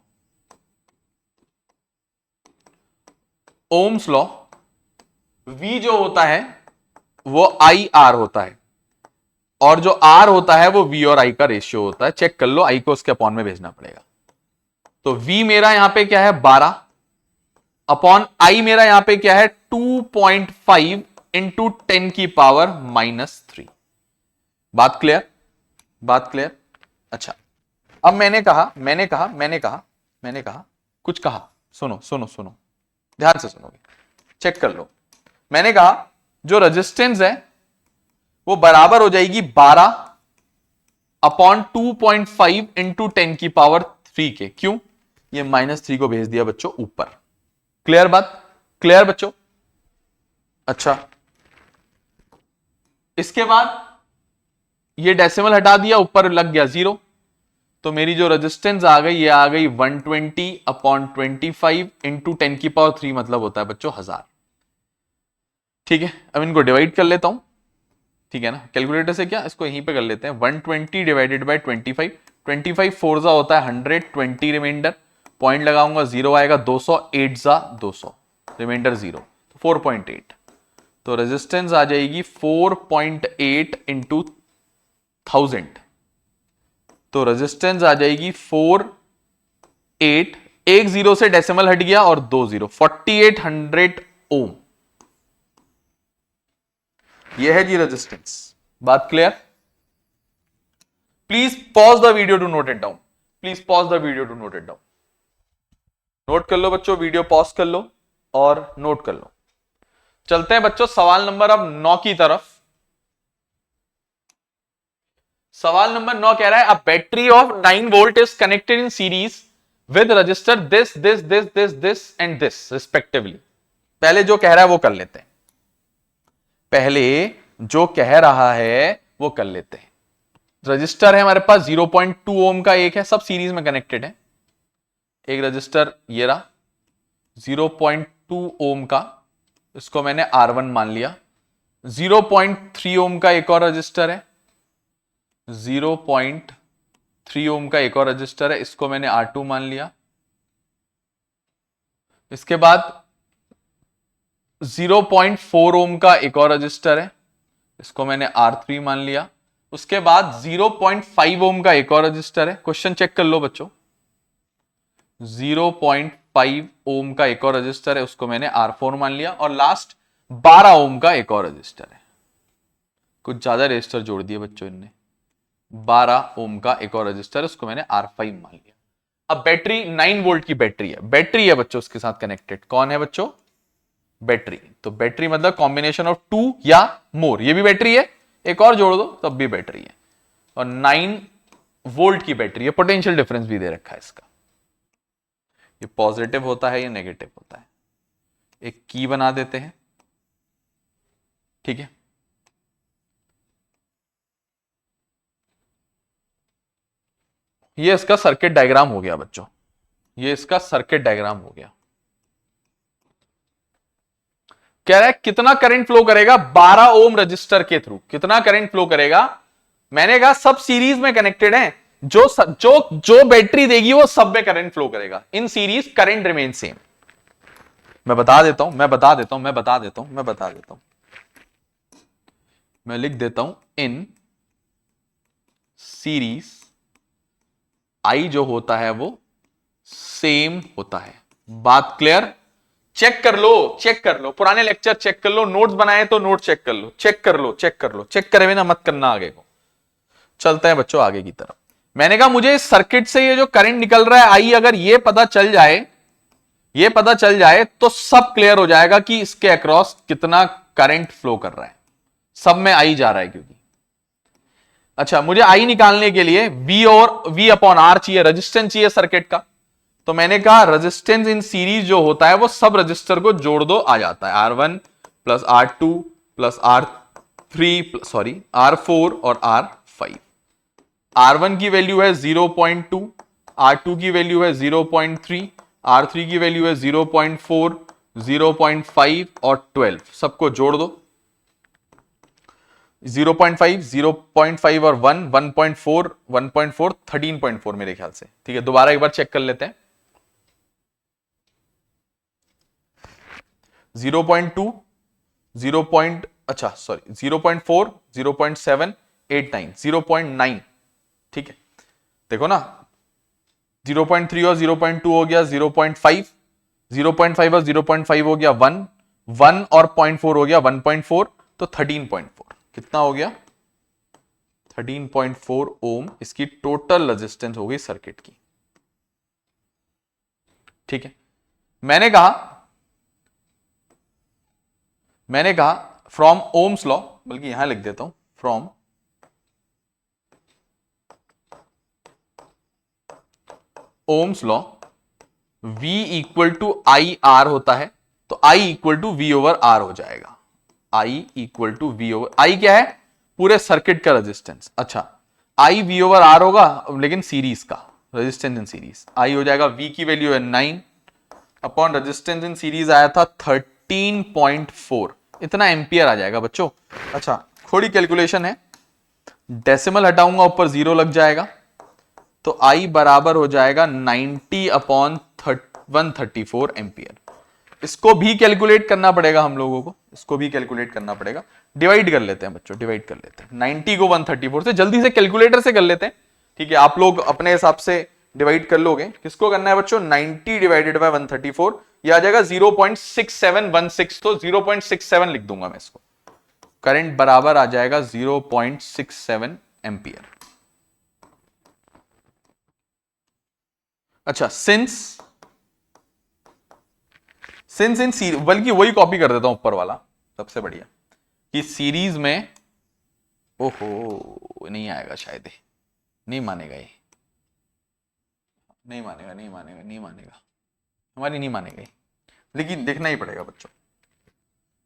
Ohm's law, V जो होता है वो IR होता है, और जो R होता है वो V और I का रेशियो होता है। चेक कर लो, I को उसके अपॉन में भेजना पड़ेगा। तो V मेरा यहां पे क्या है 12 अपॉन I मेरा यहां पे क्या है 2.5 इंटू 10 की पावर -3। बात क्लियर, बात क्लियर। अच्छा, अब मैंने कहा कुछ कहा, सुनो सुनो सुनो, ध्यान से सुनोगे, चेक कर लो। मैंने कहा जो रेजिस्टेंस है वो बराबर हो जाएगी 12 अपॉन 2.5 इंटू 10 की पावर 3 के। क्यों, ये -3 को भेज दिया बच्चों ऊपर। क्लियर बात, क्लियर बच्चों। अच्छा, इसके बाद ये डेसिमल हटा दिया, ऊपर लग गया 0, तो मेरी जो रेजिस्टेंस आ गई, ये आ गई 120 अपॉन 25 इंटू 10 की पावर 3, मतलब होता है बच्चों 1000। ठीक है, अब इनको डिवाइड कर लेता हूं, ठीक है ना, कैलकुलेटर से क्या, इसको यहीं पे कर लेते हैं। 120 डिवाइडेड बाय 25, 25 4 जा होता है 100, 20 रिमाइंडर, पॉइंट लगाऊंगा 0 आएगा, 200, 8 जा 200, रिमाइंडर 0, 4.8। तो रेजिस्टेंस आ जाएगी 4.8 इंटू 1000, तो रेजिस्टेंस आ जाएगी 48, एक 0 से डेसिमल हट गया और 2 0, 4800 ओम। यह है जी रेजिस्टेंस। बात clear. Please pause the video to note it down, please pause the video to note it down. नोट कर लो बच्चों, वीडियो पॉज कर लो और नोट कर लो। चलते हैं बच्चों सवाल नंबर अब 9 की तरफ। सवाल नंबर 9 कह रहा है, a battery of 9 volt is connected in series with resistor this this this this this and this respectively. पहले जो कह रहा है वो कर लेते हैं, पहले जो कह रहा है वो कर लेते हैं। रजिस्टर है हमारे पास 0.2 ओम का, एक है, सब सीरीज में कनेक्टेड है। एक रजिस्टर ये रहा 0.2 ओम का, इसको मैंने R1 मान लिया। 0.3 ओम का एक और रजिस्टर है, 0.3 ओम का एक और रजिस्टर है, इसको मैंने R2 मान लिया। इसके बाद 0.4 ओम का एक और रजिस्टर है, इसको मैंने R3 मान लिया। उसके बाद 0.5 ओम का एक और रजिस्टर है, क्वेश्चन चेक कर लो बच्चों। 0.5 ओम का एक और रजिस्टर है, उसको मैंने R4 मान लिया। और लास्ट 12 ओम का एक और रजिस्टर है, कुछ ज्यादा रजिस्टर जोड़ दिए बच्चों इनने। 12 ओम का एक और रजिस्टर है, उसको मैंने R5 मान लिया। अब बैटरी 9 वोल्ट की बैटरी है बच्चों, उसके साथ कनेक्टेड कौन है बच्चों? बैटरी। तो बैटरी मतलब कॉम्बिनेशन ऑफ 2 या मोर, ये भी बैटरी है, एक और जोड़ दो तब भी बैटरी है। और 9 वोल्ट की बैटरी है, पोटेंशियल डिफरेंस भी दे रखा है इसका, ये पॉजिटिव होता है या नेगेटिव होता है। एक की बना देते हैं, ठीक है। ये इसका सर्किट डायग्राम हो गया बच्चों, ये इसका सर्किट डायग्राम हो गया। कह रहा है कितना करंट फ्लो करेगा 12 ओम रजिस्टर के थ्रू, कितना करंट फ्लो करेगा। मैंने कहा सब सीरीज में कनेक्टेड हैं, जो जो जो बैटरी देगी वो सब में करंट फ्लो करेगा। In series current remain same. मैं बता देता हूं, मैं बता देता हूं, मैं बता देता हूं, मैं बता देता हूं। मैं लिख देता हूं इन सीरीज आई जो होता है वो सेम होता है। बात क्लियर? चेक कर लो, चेक कर लो, पुराने लेक्चर चेक कर लो, नोट्स बनाए तो नोट चेक कर लो, चेक कर लो, चेक कर लो, चेक करे बिना मत करना आगे को। चलते हैं बच्चों आगे की तरफ। मैंने कहा मुझे इस सर्किट से ये जो करंट निकल रहा है आई, अगर ये पता चल जाए, ये पता चल जाए तो सब क्लियर हो जाएगा कि इसके अक्रॉस कितना करंट फ्लो कर रहा है। सब में आई जा रहा है क्योंकि। अच्छा, मुझे आई निकालने के लिए V और V अपॉन R चाहिए, रेजिस्टेंस चाहिए सर्किट का। तो मैंने कहा रेजिस्टेंस इन सीरीज जो होता है वो सब रजिस्टर को जोड़ दो, आ जाता है R1 plus R2 plus R3 sorry R4 और R5। R1 की वैल्यू है 0.2, R2 की वैल्यू है 0.3, R3 की वैल्यू है 0.4, 0.5 और 12, सबको जोड़ दो। 0.5, 0.5 और 1, 1.4, 1.4, 13.4 मेरे ख्याल से। ठीक है, दोबारा एक बार चेक कर लेते हैं। 0.2, 0. अच्छा सॉरी 0.4, 0.7, 8, 9, 0.9। ठीक है, देखो ना 0.3 और 0.2 हो गया 0.5, 0.5 और 0.5 हो गया 1, 1 और 0.4 हो गया 1.4, तो 13.4 कितना हो गया? 13.4 ओम इसकी टोटल रेजिस्टेंस हो गई सर्किट की। ठीक है, मैंने कहा फ्रॉम ओम्स लॉ, बल्कि यहां लिख देता हूं from Ohm's law V equal to I R होता है, तो I equal to V over R हो जाएगा। I equal to V over, I क्या है? पूरे सर्किट का रेजिस्टेंस। अच्छा, I V ओवर आर होगा, लेकिन सीरीज का रेजिस्टेंस इन सीरीज। I हो जाएगा V की वैल्यू है 9 अपॉन रेजिस्टेंस इन सीरीज आया था 13.4, इतना एम्पियर आ जाएगा बच्चों। अच्छा, थोड़ी कैलकुलेशन है, डेसिमल हटाऊंगा ऊपर 0 लग जाएगा, तो I बराबर हो जाएगा 90 अपॉन 134 एम्पियर। इसको भी कैलकुलेट करना पड़ेगा हम लोगों को, इसको भी कैलकुलेट करना पड़ेगा। डिवाइड कर लेते हैं बच्चों, डिवाइड कर लेते हैं 90 को 134 से, जल्दी से कैलकुलेटर से कर लेते हैं। ठीक है, आप लोग अपने हिसाब से डिवाइड कर लोगे। किसको करना है बच्चों? 90 डिवाइडेड बाय 134, ये आ जाएगा 0.6716, तो 0.67 लिख दूंगा मैं इसको। करंट बराबर आ जाएगा 0.67 एम्पियर। अच्छा, सिंस इन सीरीज, बल्कि वही कॉपी कर देता हूं ऊपर वाला, सबसे बढ़िया, कि सीरीज में, ओहो नहीं आएगा शायद, नहीं मानेगा ये, नहीं मानेगा, नहीं मानेगा, नहीं मानेगा, हमारी नहीं मानेगा ये, लेकिन देखना ही पड़ेगा बच्चों।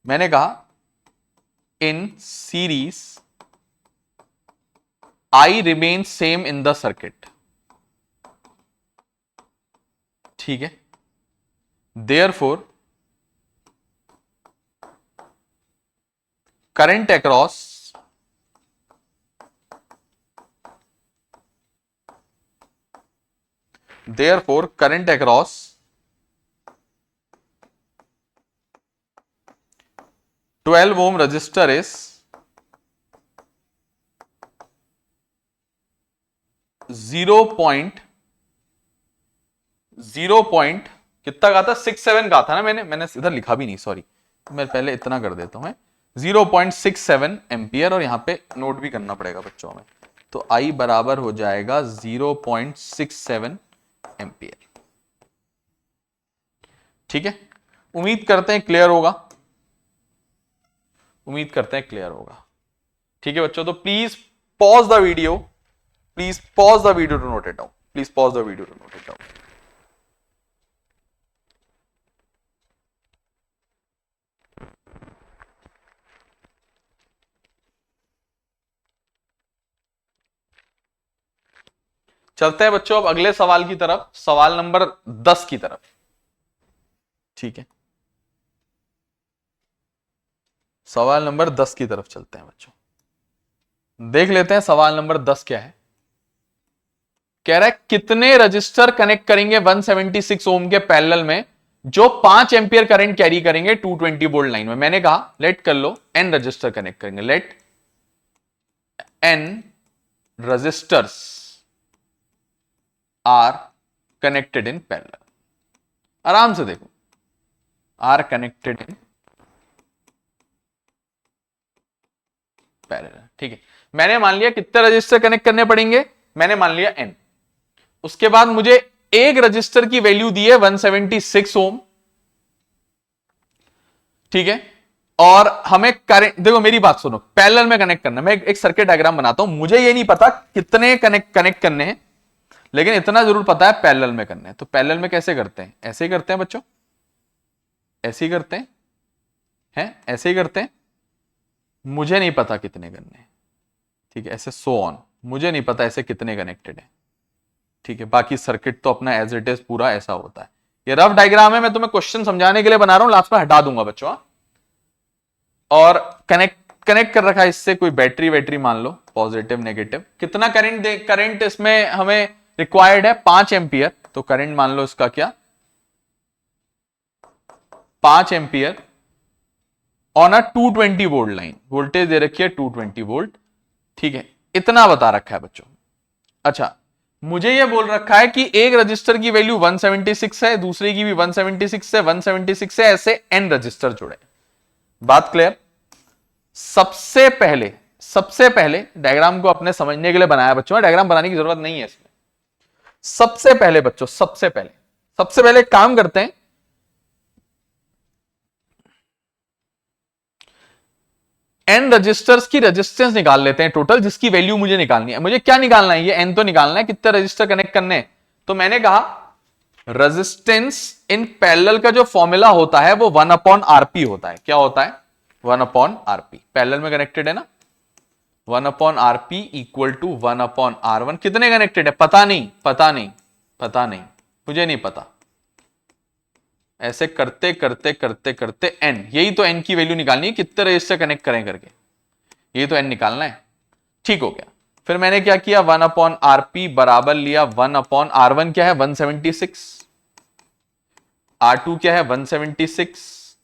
मैंने कहा in series I remain same in the circuit. ठीक है, therefore current across therefore current across twelve ohm resistor is 0. कितना कहा था? 67 कहा था ना मैंने इधर लिखा भी नहीं, सॉरी, मैं पहले इतना कर देता हूं, 0.67 एम्पियर, और यहां पे नोट भी करना पड़ेगा बच्चों में। तो I बराबर हो जाएगा 0.67 एम्पियर। ठीक है, उम्मीद करते हैं क्लियर होगा, उम्मीद करते हैं क्लियर होगा। ठीक है बच्चों, तो please pause the video, please pause the video to note it down, please pause the video to note it down. चलते हैं बच्चों अब अगले सवाल की तरफ, सवाल नंबर 10 की तरफ। ठीक है, सवाल नंबर 10 की तरफ चलते हैं बच्चों, देख लेते हैं सवाल नंबर 10 क्या है। कह रहा है कितने रजिस्टर कनेक्ट करेंगे 176 ओम के पैरेलल में जो 5 एंपियर करंट कैरी करेंगे 220 वोल्ट लाइन में। मैंने कहा लेट कर लो n रजिस्टर कनेक्ट करेंगे, let n resistors are connected in parallel. आराम से देखो, आर कनेक्टेड इन पैरेलल। ठीक है, मैंने मान लिया कितने रजिस्टर कनेक्ट करने पड़ेंगे, मैंने मान लिया n। उसके बाद मुझे एक रजिस्टर की वैल्यू दी है 176 ओम। ठीक है, और हमें करंट, देखो मेरी बात सुनो, पैरेलल में कनेक्ट करना, मैं एक सर्किट डायग्राम बनाता हूं, मुझे ये नहीं पता कितने कनेक्ट करने हैं, लेकिन इतना जरूर पता है पैरेलल में करने हैं। तो पैरेलल में कैसे करते हैं? ऐसे ही करते हैं बच्चों, ऐसे ही करते हैं, ऐसे ही करते हैं। मुझे नहीं पता कितने करने हैं, ठीक है, ऐसे सो ऑन, मुझे नहीं पता ऐसे कितने कनेक्टेड है। ठीक है, बाकी सर्किट तो अपना एज इट इज पूरा ऐसा होता है। ये रफ डायग्राम है, मैं तुम्हें क्वेश्चन समझाने के लिए बना रहा हूं, लास्ट में हटा दूंगा बच्चों। और कनेक्ट कर रखा है इससे कोई बैटरी मान लो, पॉजिटिव नेगेटिव। कितना करंट इसमें हमें रिक्वायर्ड है? 5 एंपियर। तो करंट मान लो इसका क्या, 5 ampere on a 220 volt line, voltage दे रखी है 220 वोल्ट। ठीक है, इतना बता रखा है बच्चों। अच्छा, मुझे यह बोल रखा है कि एक रजिस्टर की वैल्यू 176 है, दूसरे की भी 176 है, 176 है, ऐसे n रजिस्टर जुड़े। बात क्लियर? सबसे पहले डायग्राम को अपने समझने के लिए बनाया बच्चों, डायग्राम बनाने की जरूरत नहीं है इसमें। सबसे पहले बच्चों, सबसे पहले काम करते हैं, n रजिस्टर्स की रेजिस्टेंस निकाल लेते हैं टोटल, जिसकी वैल्यू मुझे निकालनी है। मुझे क्या निकालना है? ये n तो निकालना है, कितने रजिस्टर कनेक्ट करने हैं। तो मैंने कहा रेजिस्टेंस इन पैरेलल का जो फॉर्मूला होता है वो 1/rp होता है। क्या होता है? 1/rp। पैरेलल में कनेक्टेड है ना, 1/rp इक्वल टू 1/r1। कितने कनेक्टेड है? पता नहीं, मुझे नहीं पता। ऐसे करते करते n, यही तो n की वैल्यू निकालनी है, कितने रजिस्टर कनेक्ट करें करके, यही तो n निकालना है। ठीक हो गया। फिर मैंने क्या किया, 1/rp बराबर लिया 1/r1 क्या है 176, r2 क्या है 176,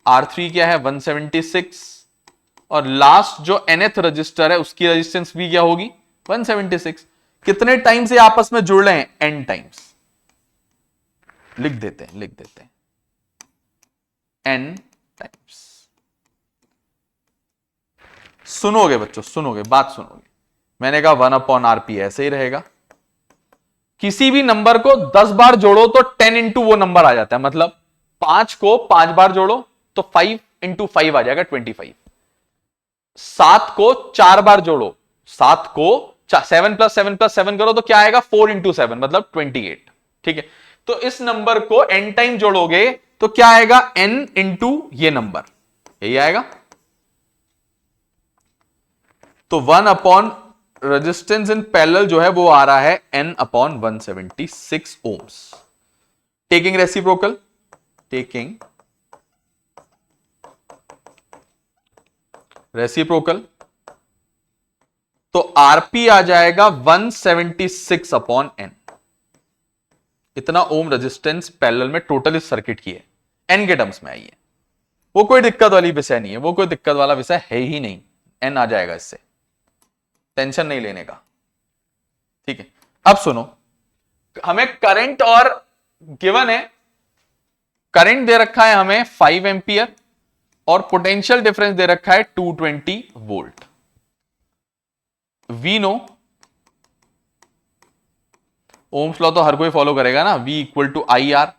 r3 क्या है 176, और लास्ट जो nth रजिस्टर है उसकी रेजिस्टेंस भी क्या होगी 176। कितने टाइम से आपस में जुड़ रहे हैं? n times. लिख देते हैं n टाइम्स। सुनोगे बच्चों, बात सुनोगे। मैंने कहा 1/rp ऐसे ही रहेगा। किसी भी नंबर को 10 बार जोड़ो तो 10 इंटू वो नंबर आ जाता है, मतलब 5 को 5 बार जोड़ो तो 5 इंटू 5 आ जाएगा 25। 7 को 4 बार जोड़ो, 7 को 7 + 7 + 7 करो तो क्या आएगा 4 इंटू 7 मतलब 28। ठीक है, तो इस नंबर को n टाइम जोड़ोगे तो क्या आएगा n इंटू ये नंबर, यही आएगा। तो 1 रेजिस्टेंस इन पैरेलल जो है वो आ रहा है n/176 ओम्स। टेकिंग रेसिप्रोकल, तो rp आ जाएगा 176/n। इतना ओम रेजिस्टेंस पैरेलल में टोटल इस सर्किट की है, एन के टर्म्स में आई है। वो कोई दिक्कत वाली विषय नहीं है, वो कोई दिक्कत वाला विषय है ही नहीं, एन आ जाएगा, इससे टेंशन नहीं लेने का। ठीक है, अब सुनो, हमें करंट और गिवन है, करंट दे रखा है हमें 5 एंपियर और पोटेंशियल डिफरेंस दे रखा है 220 वोल्ट। वी नो, ओम्स लॉ तो हर कोई फॉलो करेगा ना, V equal to I R,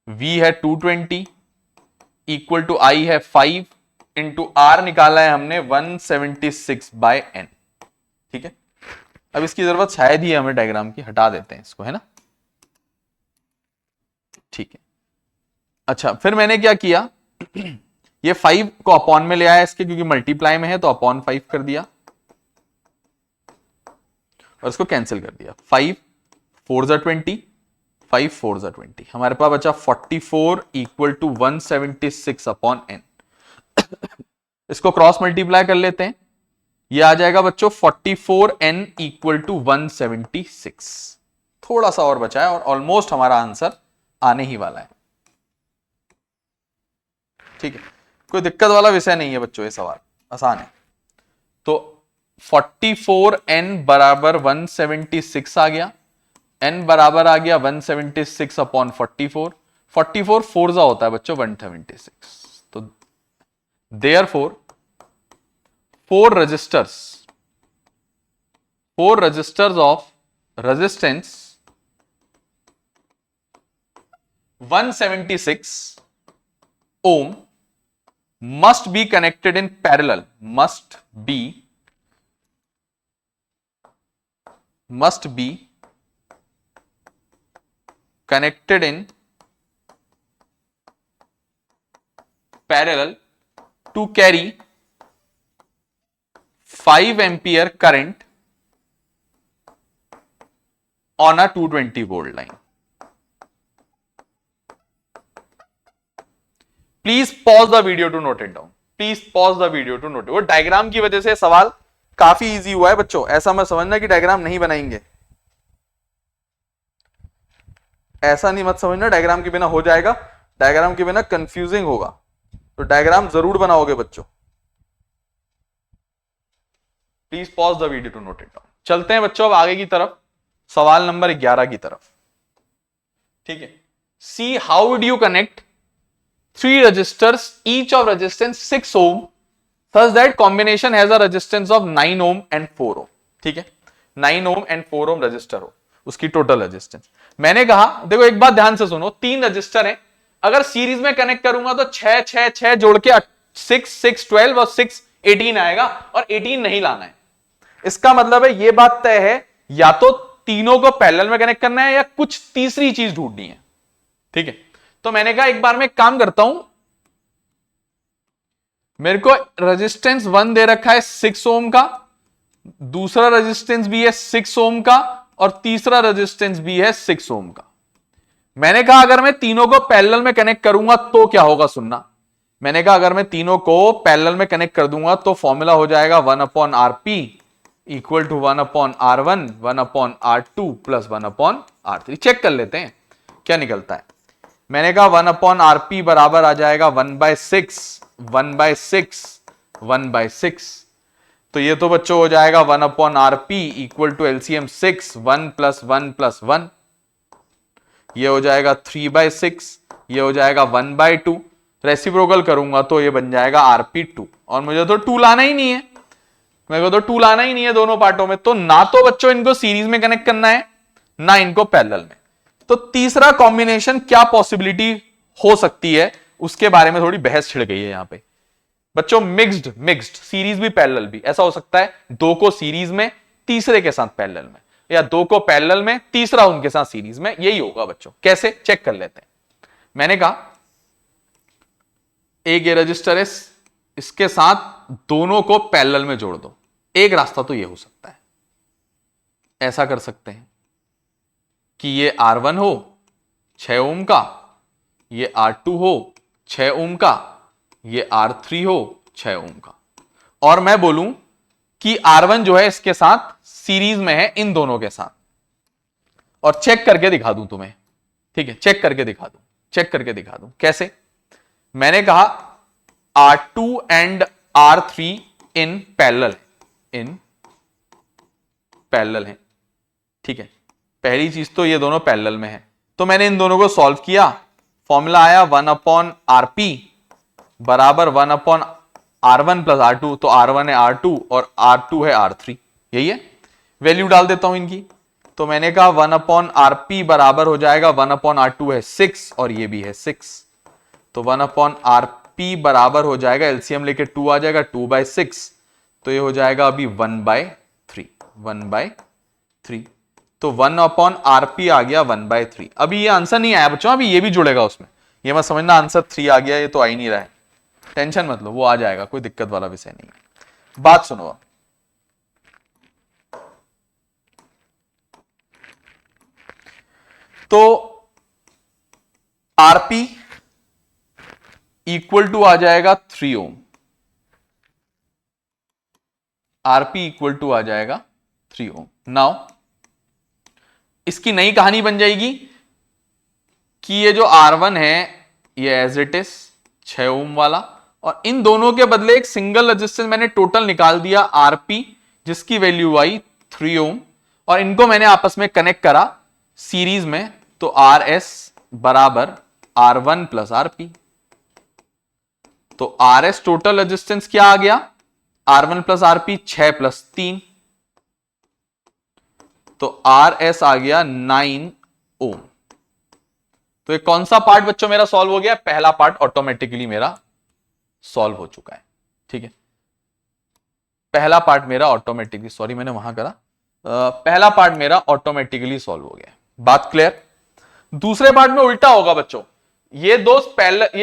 V है 220 इक्वल टू I है 5 इंटू R निकाला है हमने 176 बाय N। ठीक है, अब इसकी जरूरत शायद ही हमें डायग्राम की, हटा देते हैं इसको, है ना। ठीक है, अच्छा फिर मैंने क्या किया, ये 5 को अपॉन में ले आया इसके, क्योंकि मल्टीप्लाई में है तो अपॉन 5 कर दिया और इसको कैंसिल कर दिया। 5 4 जा 20, 5 4 जा 20, हमारे पास बचा 44 इक्वल टू 176 अपॉन n। इसको क्रॉस मल्टीप्लाई कर लेते हैं, ये आ जाएगा बच्चों 44n इक्वल टू 176। थोड़ा सा और बचा है और ऑलमोस्ट हमारा आंसर आने ही वाला है। ठीक है, कोई दिक्कत वाला विषय नहीं है बच्चों, ये सवाल आसान है। तो 44n बराबर 176 आ गया, n बराबर आ गया 176 अपॉन 44, 44 4 जा होता है बच्चों 176। तो therefore 4 resistors of resistance 176 ohm must be connected in parallel, must be connected in parallel to carry 5 ampere current on a 220 volt line. Please pause the video to note it down, please pause the video to note. वो diagram की वजह से सवाल काफी easy हुआ है बच्चों, ऐसा मत समझना कि डायग्राम नहीं बनाएंगे, ऐसा नहीं मत समझना डायग्राम के बिना हो जाएगा, डायग्राम के बिना कंफ्यूजिंग होगा, तो डायग्राम जरूर बनाओगे बच्चों। Please pause the video to note it down. चलते हैं बच्चों अब आगे की तरफ, सवाल नंबर 11 की तरफ। ठीक है, see how would you connect 3 resistors each of resistance 6 ohm such that combination has a resistance of 9 ohm and 4 ohm। ठीक है, 9 ohm and 4 ohm रजिस्टर हो, उसकी टोटल रेजिस्टेंस। मैंने कहा देखो एक बात ध्यान से सुनो, 3 रजिस्टर हैं, अगर सीरीज में कनेक्ट करूंगा तो 6 6 6 जोड़ के 6 6 12 और 6 18 आएगा, और 18 नहीं लाना है। इसका मतलब है ये बात तय है, या तो तीनों को पैरेलल में कनेक्ट करना है या कुछ तीसरी चीज ढूंढनी है। ठीक है, तो मैंने कहा एक बार मैं काम करता हूं, मेरे को रेजिस्टेंस 1 दे रखा है 6 ओम का, दूसरा रेजिस्टेंस भी है 6 ओम का, और तीसरा रेजिस्टेंस भी है 6 ओम का। मैंने कहा अगर मैं तीनों को पैरेलल में कनेक्ट करूंगा तो क्या होगा, सुनना। मैंने कहा अगर मैं तीनों को पैरेलल में कनेक्ट कर दूंगा तो फॉर्मूला हो जाएगा 1/Rp equal to 1/R1 1/R2 plus 1/R3। Check कर लेते हैं क्या निकलता है। मैंने कहा 1/Rp बराबर आ जाएगा 1/6 1/6। तो ये तो बच्चों हो जाएगा 1/Rp equal to LCM 6 1 plus 1 plus 1, ये हो जाएगा 3/6, ये हो जाएगा 1/2। रेसिप्रोकल करूंगा तो ये बन जाएगा Rp2, और मुझे तो 2 लाना ही नहीं है, मेरे को तो 2 लाना ही नहीं है दोनों पार्टों में। तो ना तो बच्चों इनको सीरीज में कनेक्ट करना है, ना इनको पैरेलल में। तो तीसरा कॉम्बिनेशन क्या पॉसिबिलिटी हो सकती है, उसके बारे में थोड़ी बहस छिड़ गई है यहां पे बच्चों। मिक्स्ड सीरीज भी पैरेलल भी, ऐसा हो सकता है 2 को सीरीज में तीसरे के साथ पैरेलल में, या 2 को पैरेलल में तीसरा उनके साथ सीरीज में, यही होगा बच्चों। कैसे, चेक कर लेते हैं। मैंने कहा एक ये रजिस्टर है, इसके साथ दोनों को पैरेलल में जोड़ दो। एक रास्ता तो ये हो सकता है, ऐसा कर सकते हैं कि ये R1 हो 6 ओम का, ये R2 हो 6 ओम का, ये R3 हो 6 ओम का, और मैं बोलूं कि R1 जो है इसके साथ सीरीज में है इन दोनों के साथ, और चेक करके दिखा दूं तुम्हें, ठीक है, चेक करके दिखा दूं कैसे। मैंने कहा R2 and R3 in parallel है, ठीक है। पहली चीज तो ये दोनों पैरेलल में है, तो मैंने इन दोनों को सॉल्व किया, फॉर्मूला आया 1/RP बराबर 1/R1 प्लस R2, तो R1 है R2 और R2 है R3, यही है। वैल्यू डाल देता हूं इनकी, तो मैंने कहा 1/RP बराबर हो जाएगा 1/R2 है 6 और ये भी है 6, तो 1/RP बराबर हो जाएगा, एलसीएम लेके 2 आ जाएगा, 2/6, तो ये हो जाएगा अभी 1/3, तो 1/RP आ गया 1/3। अभी ये आंसर नहीं आया बच्चों, अभी ये भी जुड़ेगा उसमें, ये मत समझना आंसर 3 आ गया, ये तो आ ही नहीं रहा है, टेंशन मत लो, वो आ जाएगा, कोई दिक्कत वाला विषय नहीं है। बात सुनो अब, तो आरपी इक्वल टू आ जाएगा 3 ओम, आरपी इक्वल टू आ जाएगा 3 ओम। नाउ इसकी नई कहानी बन जाएगी कि ये जो R1 है ये एज इट इज 6 ओम वाला, और इन दोनों के बदले एक सिंगल रेजिस्टेंस मैंने टोटल निकाल दिया आरपी, जिसकी वैल्यू आई 3 ओम, और इनको मैंने आपस में कनेक्ट करा सीरीज में, तो आर एस बराबर R1 प्लस आरपी, तो आर एस टोटल रेजिस्टेंस क्या आ गया, R1 प्लस आरपी 6 प्लस 3, तो आर एस आ गया 9 ओम। तो ये कौन सा पार्ट बच्चों मेरा सॉल्व हो गया, पहला पार्ट ऑटोमेटिकली मेरा सॉल्व हो चुका है, ठीक है। पहला पार्ट मेरा ऑटोमेटिकली, सॉरी मैंने वहां करा, पहला पार्ट मेरा ऑटोमेटिकली सॉल्व हो गया, बात क्लियर। दूसरे पार्ट में उल्टा होगा बच्चों, ये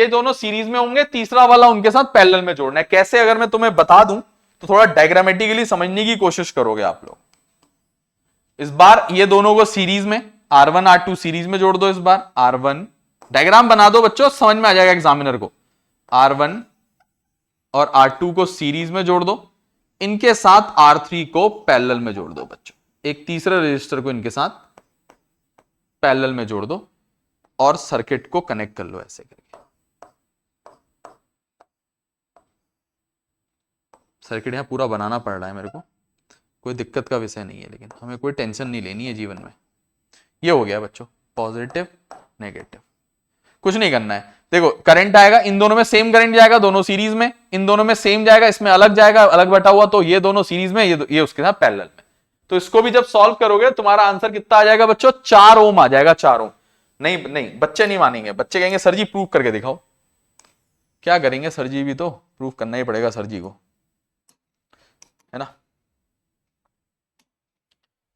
दोनों सीरीज में होंगे, तीसरा वाला उनके साथ पैरेलल में जोड़ना है। कैसे, अगर मैं तुम्हें बता दूं तो थोड़ा डायग्रामेटिकली समझने की कोशिश करोगे आप लोग। इस बार ये दोनों को सीरीज में R1 R2 सीरीज में जोड़ दो, इस बार R1 डायग्राम बना दो बच्चों, समझ में आ जाएगा एग्जामिनर को। R1 और R2 को सीरीज में जोड़ दो, इनके साथ R3 को पैरेलल में जोड़ दो बच्चों, एक तीसरे रजिस्टर को इनके साथ पैरेलल में जोड़ दो और सर्किट को कनेक्ट कर लो ऐसे करके। सर्किट यहां पूरा बनाना पड़ रहा है मेरे को, कोई दिक्कत का विषय नहीं है, लेकिन हमें कोई टेंशन नहीं लेनी है जीवन में। ये हो गया बच्चों पॉजिटिव नेगेटिव, कुछ नहीं करना है। देखो करंट आएगा, इन दोनों में सेम करंट जाएगा, दोनों सीरीज में, इन दोनों में सेम जाएगा, इसमें अलग जाएगा, अलग बटा हुआ, तो ये दोनों सीरीज में, ये उसके साथ पैरेलल में। तो इसको भी जब सॉल्व करोगे तुम्हारा आंसर कितना आ जाएगा बच्चों, 4 ओम आ जाएगा, 4 ओम। नहीं नहीं, बच्चे नहीं मानेंगे, बच्चे कहेंगे सर जी प्रूफ करके दिखाओ। क्या करेंगे सर जी, भी तो प्रूफ करना ही पड़ेगा सर जी को, है ना।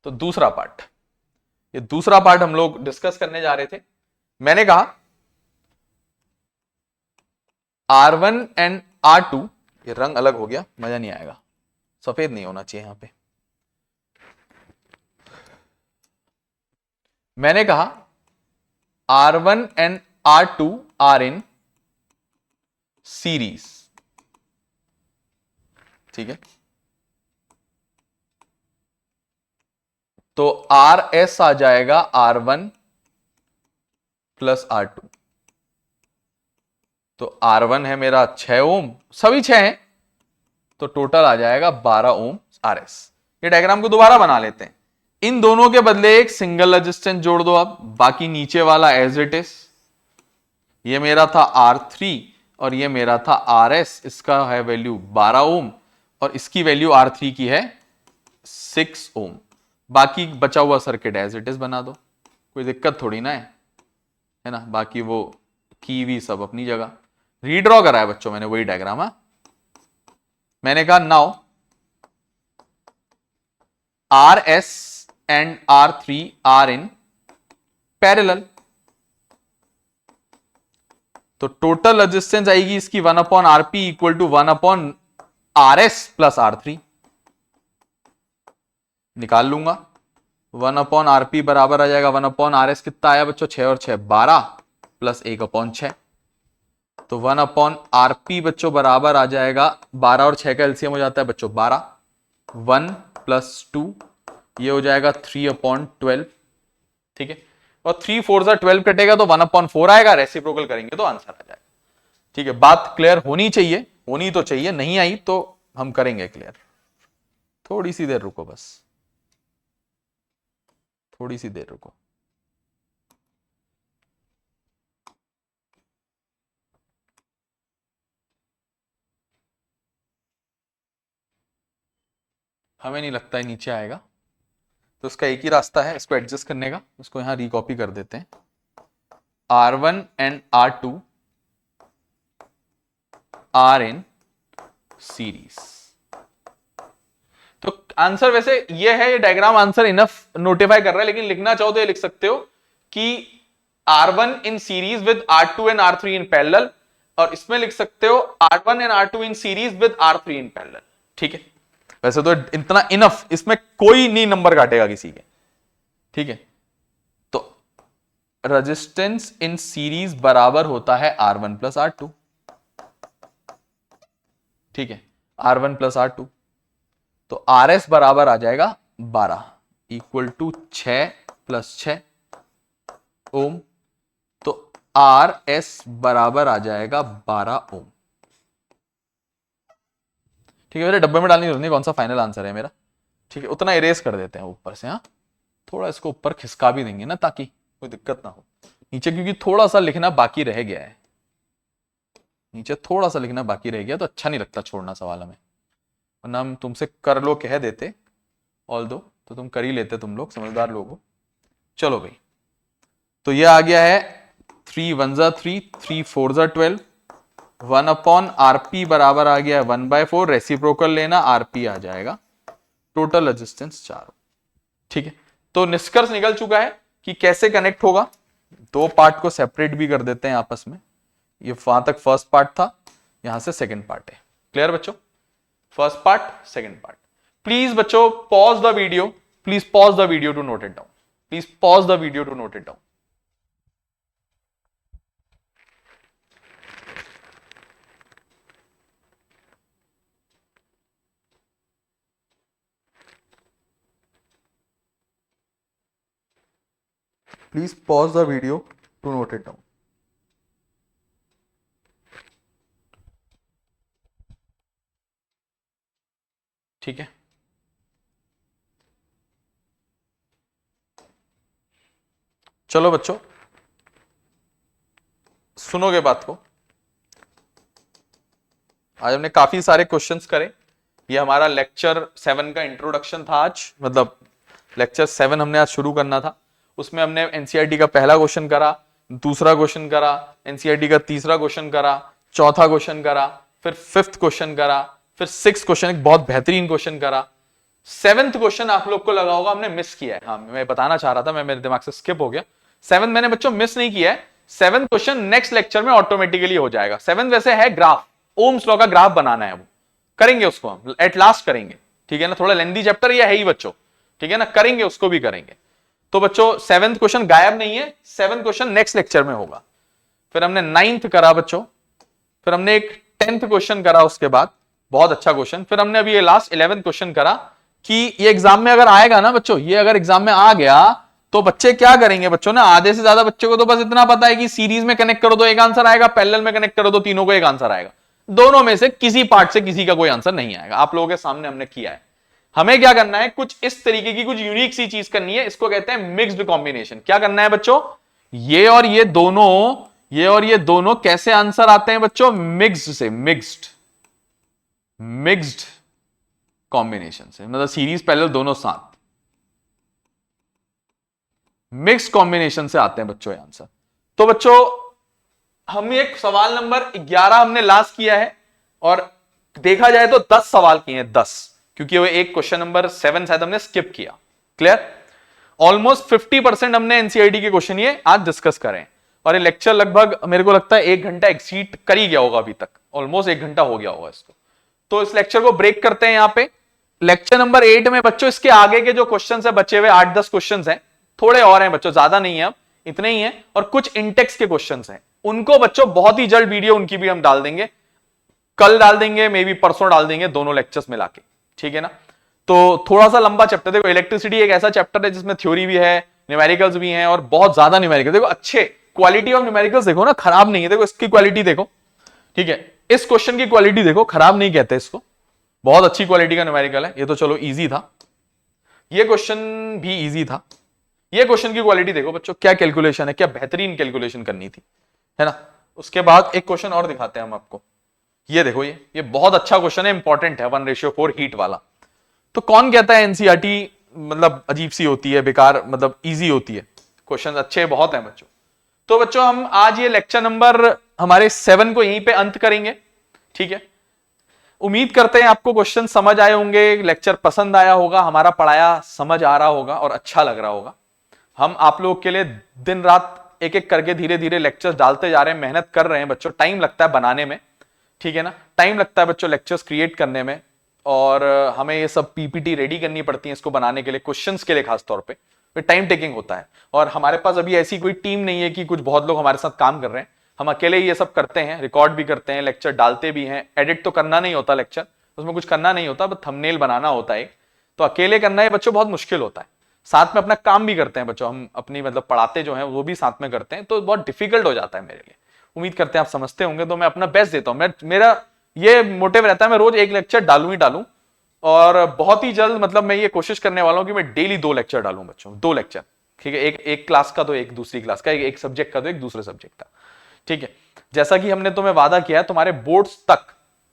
तो दूसरा पार्ट, ये दूसरा पार्ट हम लोग डिस्कस करने जा रहे थे। मैंने कहा R1 एंड R2, ये रंग अलग हो गया, मजा नहीं आएगा, सफेद नहीं होना चाहिए यहां पे। मैंने कहा R1 and R2 are in series, ठीक है। तो आर एस आ जाएगा R1 प्लस R2, तो R1 है मेरा 6 ओम, सभी 6 हैं, तो टोटल आ जाएगा 12 ओम RS। ये डायग्राम को दोबारा बना लेते हैं, इन दोनों के बदले एक सिंगल रेजिस्टेंस जोड़ दो आप, बाकी नीचे वाला एज इट इज। ये मेरा था R3 और ये मेरा था RS, इसका है वैल्यू 12 ओम और इसकी वैल्यू R3 की है 6 ओम। बाकी बचा हुआ सर्किट एज इट इज बना दो, कोई दिक्कत थोड़ी ना है ना। बाकी वो की भी सब अपनी जगह, रीड्रॉ करा है बच्चों मैंने वही डायग्राम। मैंने कहा now RS and R3 are in parallel, तो टोटल रेजिस्टेंस आएगी इसकी 1/RP equal to 1/RS plus R3। निकाल लूंगा, 1/RP बराबर आ जाएगा 1/RS, कितना आया बच्चों, 6 और 6 12 प्लस 1/6, तो 1/RP बच्चों बराबर आ जाएगा 12 और 6 का एलसीएम हो जाता है बच्चों 12, 1 प्लस 2 ये हो जाएगा 3/12, ठीक है, और 3 4 जा 12 कटेगा तो 1/4 आएगा, रेसिप्रोकल करेंगे तो आंसर आ जाएगा। ठीक है, बात क्लियर होनी चाहिए, होनी तो चाहिए, नहीं आई तो हम करेंगे क्लियर। थोड़ी सी देर रुको, बस थोड़ी सी देर रुको। हमें नहीं लगता है नीचे आएगा, तो उसका एक ही रास्ता है इसको एडजस्ट करने का, उसको यहां रिकॉपी कर देते हैं। R1 and R2 are in series. तो आंसर वैसे ये है, ये डायग्राम आंसर इनफ नोटिफाई कर रहा है, लेकिन लिखना चाहो तो ये लिख सकते हो कि R1 in series with R2 and R3 in parallel, और इसमें लिख सकते हो R1 and R2 in series with R3 in parallel. ठीक है, वैसे तो इतना इनफ, इसमें कोई नहीं नंबर काटेगा किसी के। ठीक है, तो रेजिस्टेंस इन सीरीज बराबर होता है R1 प्लस R2। ठीक है, R1 प्लस R2, तो RS बराबर आ जाएगा 12 इक्वल टू 6 प्लस 6 ओम, तो RS बराबर आ जाएगा 12 ओम। ठीक है, मेरे डब्बे में डालनी जरूरत नहीं कौन सा फाइनल आंसर है मेरा। ठीक है, उतना इरेज कर देते हैं ऊपर से, हाँ थोड़ा इसको ऊपर खिसका भी देंगे ना ताकि कोई दिक्कत ना हो नीचे, क्योंकि थोड़ा सा लिखना बाकी रह गया है, नीचे थोड़ा सा लिखना बाकी रह गया, तो अच्छा नहीं लगता छोड़ना सवाल हमें, वरना हम तुमसे कर लो कह देते, ऑल दो तो तुम कर ही लेते, तुम लोग समझदार लोग हो। चलो भाई, तो ये आ गया है 3 1 जा 3, 3 4 जा 12, 1/RP बराबर आ गया 1/4, रेसिप्रोकल लेना, आरपी आ जाएगा, टोटल रेजिस्टेंस 4। ठीक है, तो निष्कर्ष निकल चुका है कि कैसे कनेक्ट होगा। दो पार्ट को सेपरेट भी कर देते हैं आपस में, ये वहां तक फर्स्ट पार्ट था, यहां से सेकंड पार्ट है। क्लियर बच्चों, first part second part. Please बच्चों pause the video, please pause the video to note it down, please pause the video to note it down. Please pause the video to note it down. ठीक है, चलो बच्चों सुनोगे बात को। आज हमने काफी सारे क्वेश्चंस करे, ये हमारा लेक्चर 7 का इंट्रोडक्शन था आज, मतलब लेक्चर 7 हमने आज शुरू करना था। उसमें हमने एनसीईआरटी का पहला क्वेश्चन करा, दूसरा क्वेश्चन करा, एनसीईआरटी का तीसरा क्वेश्चन करा, चौथा क्वेश्चन करा, फिर 5th क्वेश्चन करा, फिर 6th क्वेश्चन, एक बहुत बेहतरीन क्वेश्चन करा। 7th क्वेश्चन आप लोग को लगा होगा हमने मिस किया है, हाँ मैं बताना चाह रहा था, मैं मेरे दिमाग से स्किप हो गया। 7th मैंने बच्चों मिस नहीं किया है, 7th क्वेश्चन नेक्स्ट लेक्चर में ऑटोमेटिकली हो जाएगा। 7th वैसे है ग्राफ, ओम्स लॉ का ग्राफ बनाना है, वो करेंगे, उसको हम एट लास्ट करेंगे। ठीक है ना, थोड़ा लेंदी चैप्टर ये है ही बच्चों, ठीक है ना, करेंगे, उसको भी करेंगे। तो बच्चों 7th क्वेश्चन गायब नहीं है, 7th क्वेश्चन नेक्स्ट लेक्चर में होगा। फिर हमने 9th करा बच्चों, फिर हमने एक 10th क्वेश्चन करा उसके बाद, बहुत अच्छा क्वेश्चन। फिर हमने अभी ये लास्ट 11th क्वेश्चन करा कि ये एग्जाम में अगर आएगा ना बच्चों, ये अगर एग्जाम में आ गया तो बच्चे क्या करेंगे बच्चों ना, आधे से ज्यादा बच्चों को तो बस इतना पता है कि सीरीज में कनेक्ट करो तो एक आंसर आएगा, पैरेलल में कनेक्ट करो तो तीनों को एक आंसर आएगा, दोनों में से किसी पार्ट से किसी का कोई आंसर नहीं आएगा। आप लोगों के सामने हमने किया है। हमें क्या करना है, कुछ इस तरीके की कुछ यूनिक सी चीज करनी है, इसको कहते हैं मिक्स्ड कॉम्बिनेशन। क्या करना है बच्चों, ये और ये दोनों, ये और ये दोनों कैसे आंसर आते हैं बच्चों, मिक्स्ड से, मिक्स्ड कॉम्बिनेशन से, मतलब सीरीज पैरेलल दोनों साथ, मिक्स कॉम्बिनेशन से आते हैं बच्चों ये आंसर। तो बच्चों हम एक सवाल नंबर 11 हमने लास्ट किया है, और देखा जाए तो 10 सवाल किए हैं, 10, क्योंकि वो एक क्वेश्चन नंबर 7 शायद हमने स्किप किया। क्लियर, ऑलमोस्ट 50% हमने एनसीईआरटी के क्वेश्चन ये आज डिस्कस करें, और ये लेक्चर लगभग मेरे को लगता है 1 घंटा एक्सीड कर ही गया होगा अभी तक, ऑलमोस्ट 1 घंटा हो गया होगा इसको। तो इस लेक्चर को ब्रेक करते हैं यहां पे। लेक्चर नंबर 8 में बच्चों इसके आगे के जो क्वेश्चन है बचे हुए 8-10 क्वेश्चन हैं, थोड़े और हैं बच्चों, ज्यादा नहीं है, अब इतने ही हैं, और कुछ इंटेक्स के क्वेश्चन हैं, उनको बच्चों बहुत ही जल्द वीडियो उनकी भी हम डाल देंगे, कल डाल देंगे, मे बी परसों डाल देंगे, दोनों लेक्चर्स मिला के, ठीक है ना। तो थोड़ा सा लंबा चैप्टर, देखो इलेक्ट्रिसिटी एक ऐसा चैप्टर है जिसमें थ्योरी भी है, न्यूमेरिकल्स भी हैं और बहुत ज्यादा न्यूमेरिकल। देखो अच्छे क्वालिटी ऑफ न्यूमेरिकल्स देखो ना, खराब नहीं है। देखो इसकी क्वालिटी देखो, ठीक है, इस क्वेश्चन की क्वालिटी देखो, खराब नहीं कहते इसको, बहुत अच्छी क्वालिटी का न्यूमेरिकल है। ये तो चलो इजी था, ये क्वेश्चन भी इजी था। ये क्वेश्चन की क्वालिटी देखो बच्चों, क्या कैलकुलेशन है, क्या बेहतरीन कैलकुलेशन करनी थी, है ना। उसके बाद एक क्वेश्चन और दिखाते हैं हम आपको। ये देखो, ये बहुत अच्छा क्वेश्चन है, इंपॉर्टेंट है, 1:4 हीट वाला। तो कौन कहता है एनसीईआरटी मतलब अजीब सी होती है, बेकार, मतलब इजी होती है। क्वेश्चन अच्छे बहुत हैं बच्चों। तो बच्चों हम आज ये लेक्चर नंबर हमारे 7 को यहीं पे अंत करेंगे, ठीक है। उम्मीद करते हैं आपको क्वेश्चन समझ आए होंगे, लेक्चर पसंद आया होगा, हमारा पढ़ाया समझ आ रहा होगा और अच्छा लग रहा होगा। हम आप लोगों के लिए दिन रात एक एक करके धीरे धीरे लेक्चर्स डालते जा रहे हैं, मेहनत कर रहे हैं बच्चों। टाइम लगता है बनाने में, ठीक है ना, टाइम लगता है बच्चों लेक्चर्स क्रिएट करने में, और हमें ये सब पीपीटी रेडी करनी पड़ती है इसको बनाने के लिए, क्वेश्चंस के लिए खास तौर पे टाइम टेकिंग होता है। और हमारे पास अभी ऐसी कोई टीम नहीं है कि कुछ बहुत लोग हमारे साथ काम कर रहे हैं, हम अकेले ही ये सब करते हैं, रिकॉर्ड भी करते हैं, लेक्चर डालते भी हैं। एडिट तो करना नहीं होता, लेक्चर उसमें कुछ करना नहीं होता, बस थंबनेल बनाना होता है। तो अकेले करना है बच्चों बहुत मुश्किल होता है। साथ में अपना काम भी करते हैं बच्चों, हम अपनी मतलब पढ़ाते जो हैं वो भी साथ में करते हैं, तो बहुत डिफिकल्ट हो जाता है मेरे लिए। उम्मीद करते हैं आप समझते होंगे। तो मैं अपना बेस्ट देता हूं, मेरा ये मोटिव रहता है मैं रोज एक लेक्चर डालूं ही डालूं, और बहुत ही जल्द मतलब मैं ये कोशिश करने वाला हूं कि मैं डेली 2 लेक्चर डालूं बच्चों, 2 लेक्चर, ठीक है। एक क्लास का तो एक दूसरी क्लास का, एक सब्जेक्ट का तो एक दूसरे सब्जेक्ट का, ठीक है। जैसा कि हमने तुम्हें वादा किया है, तुम्हारे बोर्ड्स तक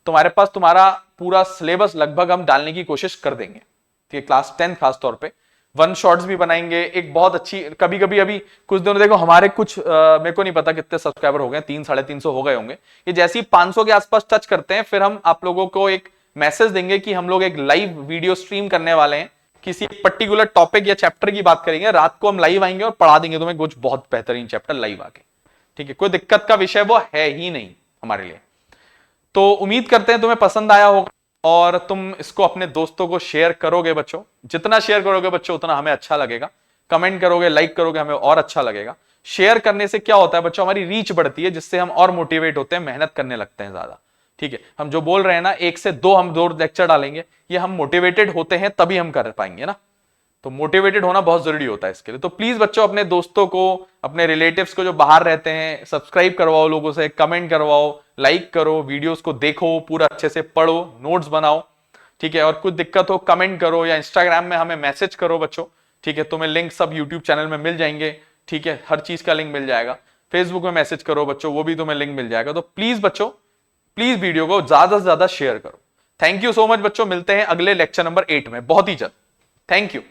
तुम्हारे पास तुम्हारा पूरा सिलेबस लगभग हम डालने की कोशिश कर देंगे, ठीक है। क्लास 10 खास तौर पे 1 शॉर्ट्स भी बनाएंगे, एक बहुत अच्छी, कभी कभी अभी कुछ दिनों देखो हमारे कुछ मेरे को नहीं पता कितने सब्सक्राइबर हो गए, 300-350 हो गए होंगे। ये जैसे ही 500 के आसपास टच करते हैं, फिर हम आप लोगों को एक मैसेज देंगे कि हम लोग एक लाइव वीडियो स्ट्रीम करने वाले हैं, किसी पर्टिकुलर टॉपिक या चैप्टर की बात करेंगे, रात को हम लाइव आएंगे और पढ़ा देंगे तुम्हें कुछ बहुत बेहतरीन चैप्टर लाइव आके, ठीक है। कोई दिक्कत का विषय वो है ही नहीं हमारे लिए। तो उम्मीद करते हैं तुम्हें पसंद आया होगा, और तुम इसको अपने दोस्तों को शेयर करोगे बच्चों। जितना शेयर करोगे बच्चों उतना हमें अच्छा लगेगा। कमेंट करोगे, लाइक करोगे, हमें और अच्छा लगेगा। शेयर करने से क्या होता है बच्चों, हमारी रीच बढ़ती है, जिससे हम और मोटिवेट होते हैं, मेहनत करने लगते हैं ज्यादा, ठीक है। हम जो बोल रहे हैं ना, 1 से 2 हम 2 लेक्चर डालेंगे, ये हम मोटिवेटेड होते हैं तभी हम कर पाएंगे ना। तो मोटिवेटेड होना बहुत जरूरी होता है इसके लिए। तो प्लीज बच्चों अपने दोस्तों को, अपने रिलेटिव्स को जो बाहर रहते हैं, सब्सक्राइब करवाओ लोगों से, कमेंट करवाओ, लाइक करो, वीडियोस को देखो, पूरा अच्छे से पढ़ो, नोट्स बनाओ, ठीक है। और कुछ दिक्कत हो कमेंट करो, या इंस्टाग्राम में हमें मैसेज करो बच्चों, ठीक है। तुम्हें लिंक सब यूट्यूब चैनल में मिल जाएंगे, ठीक है, हर चीज का लिंक मिल जाएगा। फेसबुक में मैसेज करो बच्चों, वो भी तुम्हें लिंक मिल जाएगा। तो प्लीज बच्चों, प्लीज वीडियो को ज्यादा से ज्यादा शेयर करो। थैंक यू सो मच बच्चों, मिलते हैं अगले लेक्चर नंबर 8 में बहुत ही जल्द। Thank you.